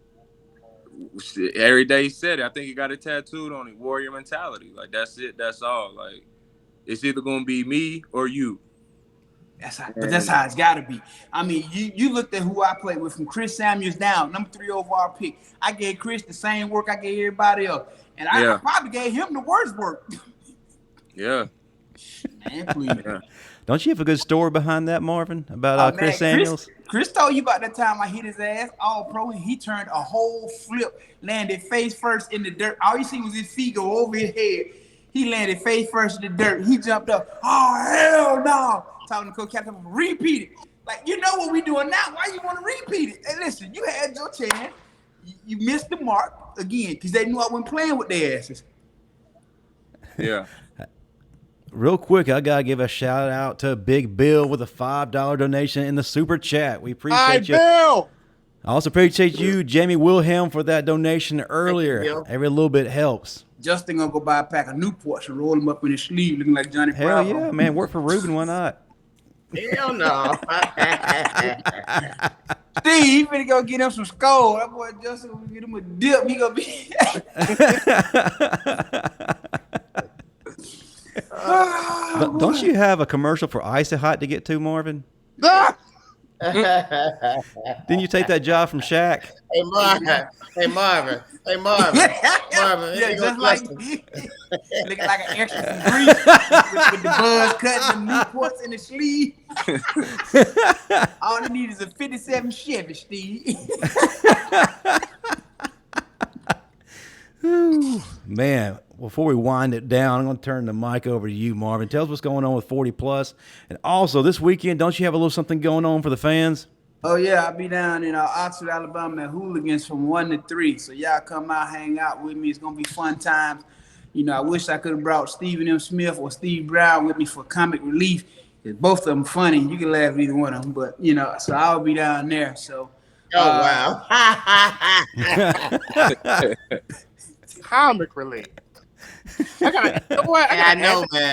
every day. He said it. I think he got it tattooed on it. Warrior mentality. Like that's it. That's all. Like it's either gonna be me or you. That's how it's gotta be. I mean, you looked at who I played with from Chris Samuels down, number 3 overall pick. I gave Chris the same work I gave everybody else, and I probably gave him the worst work. Yeah. Man, please. Yeah. Don't you have a good story behind that, Marvin, about Chris Samuels? Chris told you about that time I hit his ass, all pro. He turned a whole flip, landed face first in the dirt. All you see was his feet go over his head. He landed face first in the dirt. He jumped up. Oh, hell no. Talking to Coach Captain, repeat it. Like, you know what we doing now. Why you want to repeat it? And listen, you had your chance. You missed the mark again because they knew I wasn't playing with their asses. Yeah. Real quick, I got to give a shout out to Big Bill with a $5 donation in the super chat. We appreciate you. Bill. I also appreciate you, Jamie Wilhelm, for that donation earlier. You, every little bit helps. Justin gonna go buy a pack of Newports and roll them up in his sleeve looking like Johnny Hell Bravo. Yeah, man. Work for Ruben. Why not? Hell no. Steve, he finna go get him some skull. That boy Justin gonna get him a dip. He gonna be. Don't you have a commercial for Icy Hot to get to, Marvin? Didn't you take that job from Shaq? Hey Marvin. Yeah, just like looking like an extra from Greece with the buzz cutting the Newports in the sleeve. All they need is a 57 Chevy, Steve. Man, before we wind it down, I'm going to turn the mic over to you, Marvin. Tell us what's going on with 40 Plus. And also, this weekend, don't you have a little something going on for the fans? Oh, yeah, I'll be down in Oxford, Alabama at Hooligans from 1 to 3. So y'all come out, hang out with me. It's going to be fun times. You know, I wish I could have brought Stephen M. Smith or Steve Brown with me for comic relief. Both of them funny. You can laugh at either one of them. But, you know, so I'll be down there. So Oh wow. Comic relief. I got. You know what? Yeah, I know, man.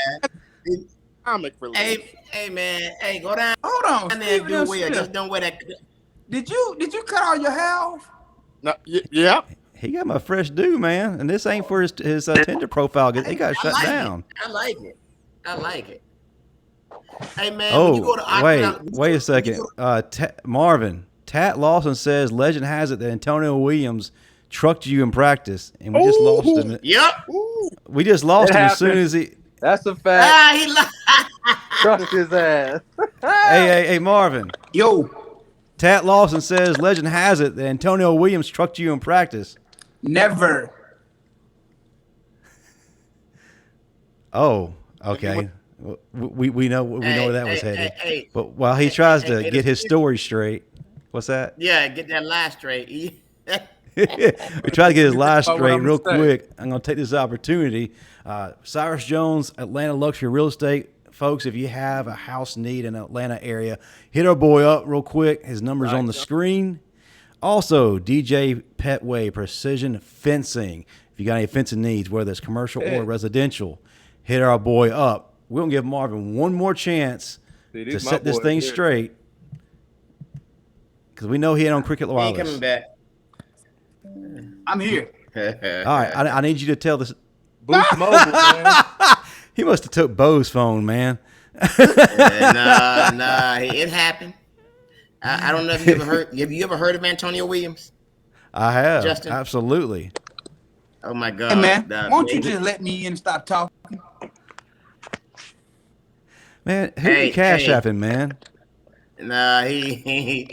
Comic relief. Hey, man. Hey, go down Hold on, there and do Stephen well. Smith. Just don't wear that. Did you cut all your hair off? No, yeah. He got my fresh due, man, and this ain't for his Tinder profile. He got shut down. I like it. Hey, man. Oh, when you go to wait a second. Marvin, Tat Lawson says legend has it that Antonio Williams trucked you in practice, and we just lost him. Yep. We just lost him as soon happened. as he. That's a fact. He Trust his ass. Hey, Marvin. Yo, Tat Lawson says legend has it that Antonio Williams trucked you in practice. never. Oh, okay. We know where that was headed. Hey. But while he tries to get his story straight, what's that? Yeah, get that lie straight. We try to get his lie What straight I'm real saying. quick. I'm going to take this opportunity. Cyrus Jones, Atlanta Luxury Real Estate. Folks, if you have a house need in the Atlanta area, hit our boy up real quick. His number's on the screen. Also, DJ Petway Precision Fencing. If you got any fencing needs, whether it's commercial or residential, hit our boy up. We're going to give Marvin one more chance to set this thing straight. Because we know he ain't on Cricket He ain't Wireless. coming back. I'm here. All right, I need you to tell this. Boost Mobile, man. He must have took Bo's phone, man. Nah, it happened. I don't know if you ever heard. Have you ever heard of Antonio Williams? I have. Justin? Absolutely. Oh my God, Hey man, Nah, won't you man. just let me in and stop talking? Man, who you cash hey. apping, man? Nah, he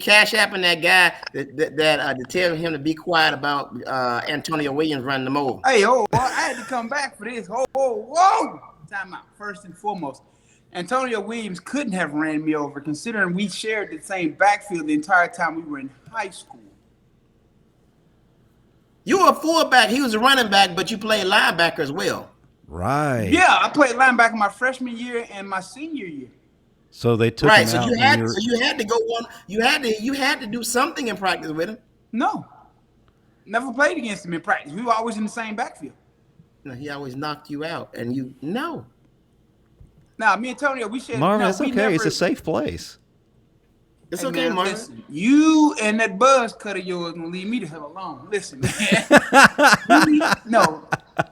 cash apping that guy that to tell him to be quiet about Antonio Williams running them over. Hey, I had to come back for this. Whoa. Time out. First and foremost, Antonio Williams couldn't have ran me over considering we shared the same backfield the entire time we were in high school. You were a fullback. He was a running back, but you played linebacker as well. Right. Yeah, I played linebacker my freshman year and my senior year. So they took Right. him So out. you had to go one. You had to do something in practice with him. No. Never played against him in practice. We were always in the same backfield. No, he always knocked you out, and you no. Now, me and Antonio, we shared. Marvin, no, it's we okay. never- It's a safe place. It's Hey, okay, man, Marvin. listen, you and that buzz cut of yours gonna leave me the hell alone. Listen, man.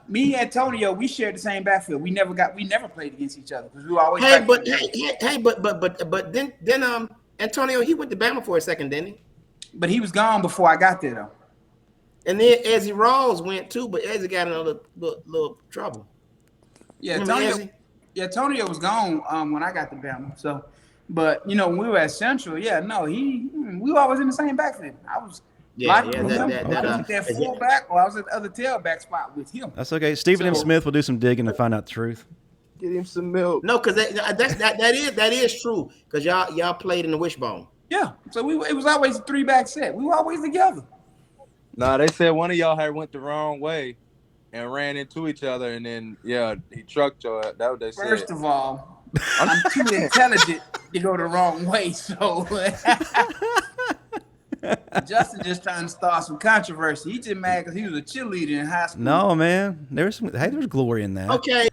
Me and Antonio, we shared the same backfield. We never played against each other because we were always. But then Antonio, he went to Bama for a second, didn't he? But he was gone before I got there, though. And then Ezzy Rawls went too, but Ezzy got in a little trouble. Yeah, Remember Antonio. Ezzy? Yeah, Antonio was gone when I got to Bama. So, but when we were at Central, we were always in the same backfield. I was. I was at that fullback, or I was at the other tailback spot with him. That's okay. Stephen M. Smith will do some digging to find out the truth. Get him some milk. No, because that is true. Because y'all played in the wishbone. Yeah, so it was always a 3-back set. We were always together. Nah, they said one of y'all had went the wrong way and ran into each other, and then he trucked y'all. That's what they said. First of all, I'm too intelligent to go the wrong way, so Justin just trying to start some controversy. He just mad because he was a cheerleader in high school. No, man. There's glory in that. Okay.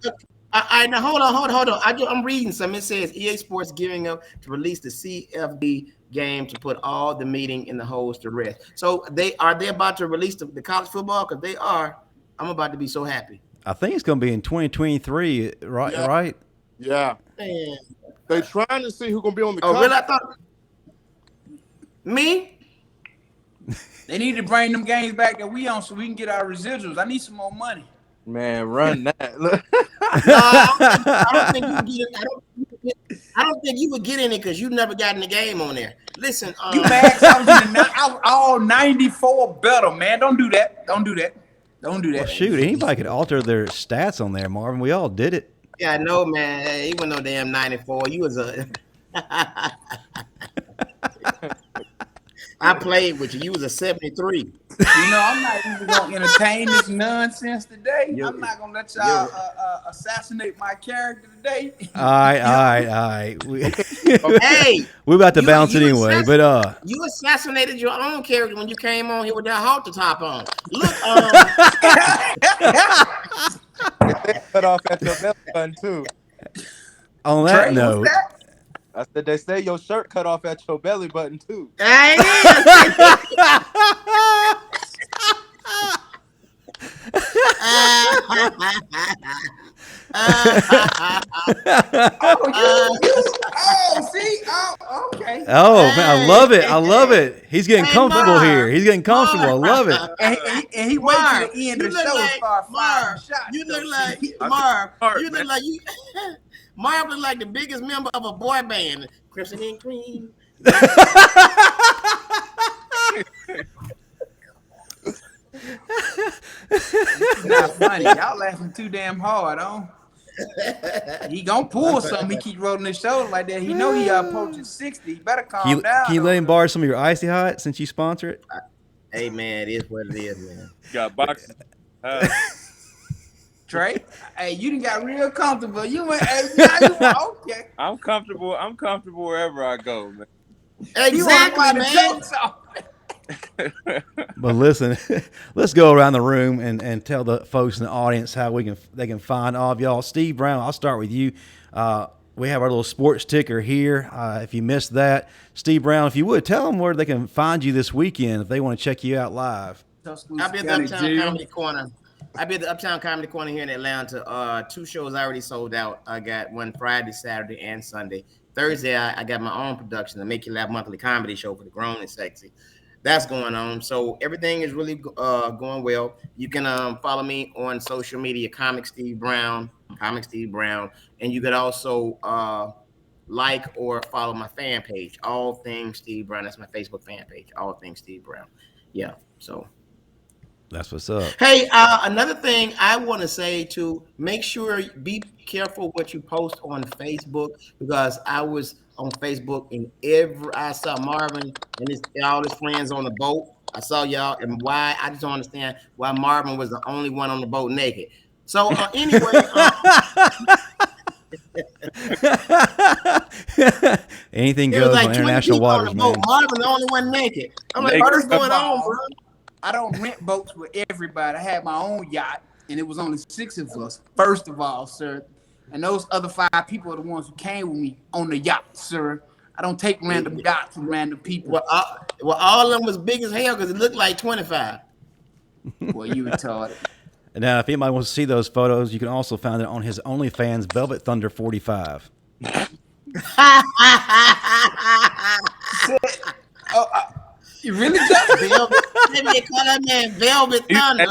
I now hold on. I'm reading something. It says EA Sports gearing up to release the CFB game to put all the meeting in the holes to rest. So they about to release the college football? Because they are. I'm about to be so happy. I think it's going to be in 2023, right? Yeah. Right? Yeah. Man. They trying to see who's gonna be on the Oh, cover. really? I thought me. They need to bring them games back that we on so we can get our residuals. I need some more money. Man, run that. Look. No, I don't think you would get it. I don't think you would get in it because you never got in the game on there. Listen, You mad? I was all 94 better, man. Don't do that. Well, shoot, anybody could alter their stats on there, Marvin. We all did it. Yeah, I know, man. He wasn't no damn 94. You was a. I played with you. You was a 73. I'm not even going to entertain this nonsense today. I'm not going to let y'all assassinate my character today. All right. Hey, We're about to bounce you anyway, but you assassinated your own character when you came on here with that halter top on. Look, Cut off at your belly button too. on that Trey, note, what's that? I said they say your shirt cut off at your belly button too. Okay. oh man, I love it. He's getting comfortable here. He's getting comfortable. I love it. And he wait till the end of the show to start firing shots. You look though. like I Marv. smart, You look man. like you. Marv look like the biggest member of a boy band, Crimson and Cream. It's not funny. Y'all laughing too damn hard, huh? He gonna pull something. He keep rolling his shoulder like that. He know he approaching 60. He better calm down. Can you let him borrow some of your Icy Hot since you sponsor it? Hey man, it is what it is, man. Got boxes. Trey, hey, you done got real comfortable. You went, hey, now you okay. I'm comfortable. I'm comfortable wherever I go, man. Exactly, man. But listen, let's go around the room and tell the folks in the audience how they can find all of y'all. Steve Brown, I'll start with you. We have our little sports ticker here. If you missed that, Steve Brown, if you would tell them where they can find you this weekend if they want to check you out live. I'll be at the Uptown Comedy Corner. I'll be at the Uptown Comedy Corner here in Atlanta. 2 shows already sold out. I got one Friday, Saturday, and Sunday. Thursday, I got my own production, the Make You Laugh monthly comedy show for the grown and sexy. That's going on. So everything is really going well. You can follow me on social media, Comic Steve Brown, and you could also like or follow my fan page, All Things Steve Brown. That's my Facebook fan page, All Things Steve Brown. Yeah. So that's what's up. Hey, another thing I want to say to make sure be careful what you post on Facebook, because I was on Facebook and I saw Marvin and all his friends on the boat. I saw y'all, and why I just don't understand why Marvin was the only one on the boat naked. So anyway, anything it was goes like on 20 international people on waters, the boat. man. Marvin the only one naked. I'm like, what's going on, bro? I don't rent boats with everybody. I had my own yacht, and it was only 6 of us. First of all, sir, and those other 5 people are the ones who came with me on the yacht, sir. I don't take random yachts from random people. Well, all of them was big as hell because it looked like 25. Well, you retarded. Now, if anybody wants to see those photos, you can also find it on his OnlyFans, Velvet Thunder 45. You really just Velvet? Maybe they call that man Velvet Thunder.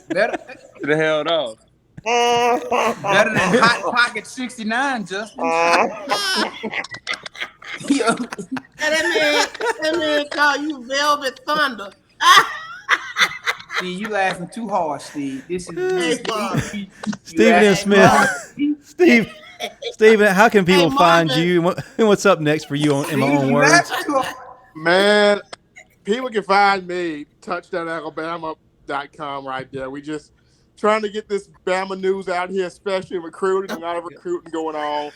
better The hell off. than Hot Pocket 69, Justin. That man call you Velvet Thunder. Steve, you laughing too hard, Steve. This is Stephen Smith. Stephen, how can people find you? What's up next for you in my own words? Man, people can find me, touchdownalabama.com right there. We just trying to get this Bama news out here, especially recruiting. A lot of recruiting going on.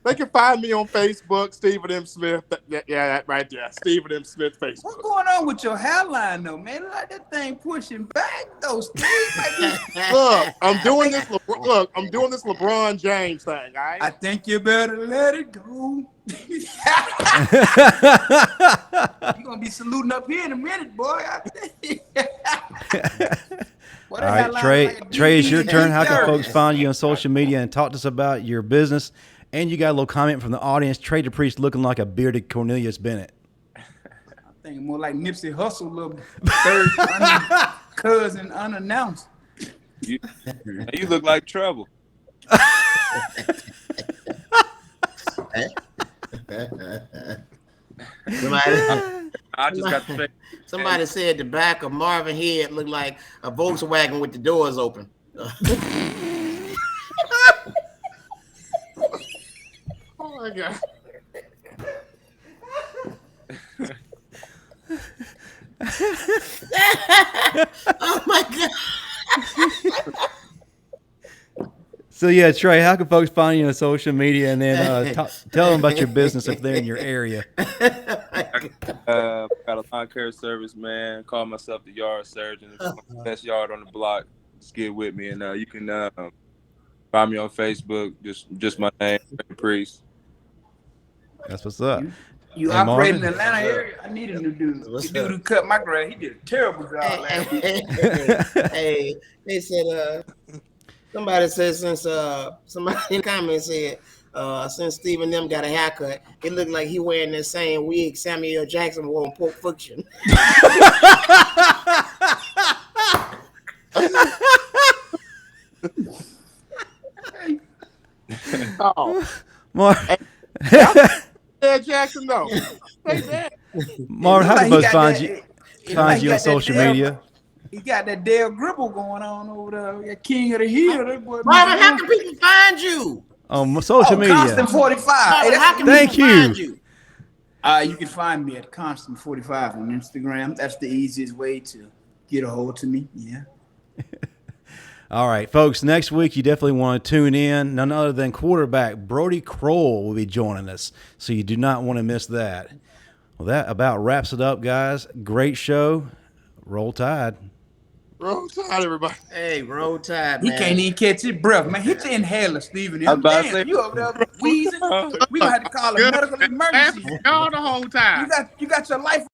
They can find me on Facebook, Stephen M. Smith. Yeah, that right there. Stephen M. Smith Facebook. What's going on with your hairline, though, man? Like that thing pushing back, though, Steve. Look, I'm doing this LeBron James thing, all right? I think you better let it go. You're going to be saluting up here in a minute, boy. All right, Trey, it's your turn. How can folks find you on social media and talk to us about your business? And you got a little comment from the audience. Trey DePriest looking like a bearded Cornelius Bennett. I think more like Nipsey Hussle, little third cousin, unannounced. You look like trouble. Somebody said the back of Marvin head looked like a Volkswagen with the doors open. Oh my God. So yeah, Trey, how can folks find you on social media, and then tell them about your business if they're in your area? Got a lawn care service, man. Call myself the yard surgeon. If you want the best yard on the block, just get with me, and you can find me on Facebook. Just my name, Trey DePriest. That's what's up. You Hey, operate in Marvin? the Atlanta area? I need a new dude. What's The dude up? who cut my grass, he did a terrible job last week. Hey, they said somebody said since somebody in the comments said since Steve and them got a haircut, it looked like he wearing that same wig Samuel Jackson wore in Pulp Fiction. Oh, Marvin, Ed Jackson, though. Hey, man. Marvin, how can Like he folks got find that- you? it Find like you got on that social Dale- media. He got that Dale Gribble going on over there. That King of the Hill. That boy. Marvin, how can people find you? On social media. Constant 45. Hey, Marvin, that's how can Thank people you. find you? You can find me at Constant 45 on Instagram. That's the easiest way to get a hold to me. Yeah. All right, folks, next week you definitely want to tune in. None other than quarterback Brody Kroll will be joining us, so you do not want to miss that. Well, that about wraps it up, guys. Great show. Roll Tide. Roll Tide, everybody. Hey, roll tide, He man. can't even catch his breath, man. Hit the inhaler, Steven. I was about to Damn, say- you over there wheezing? We gonna have to call a medical emergency. Y'all the whole time. You got your life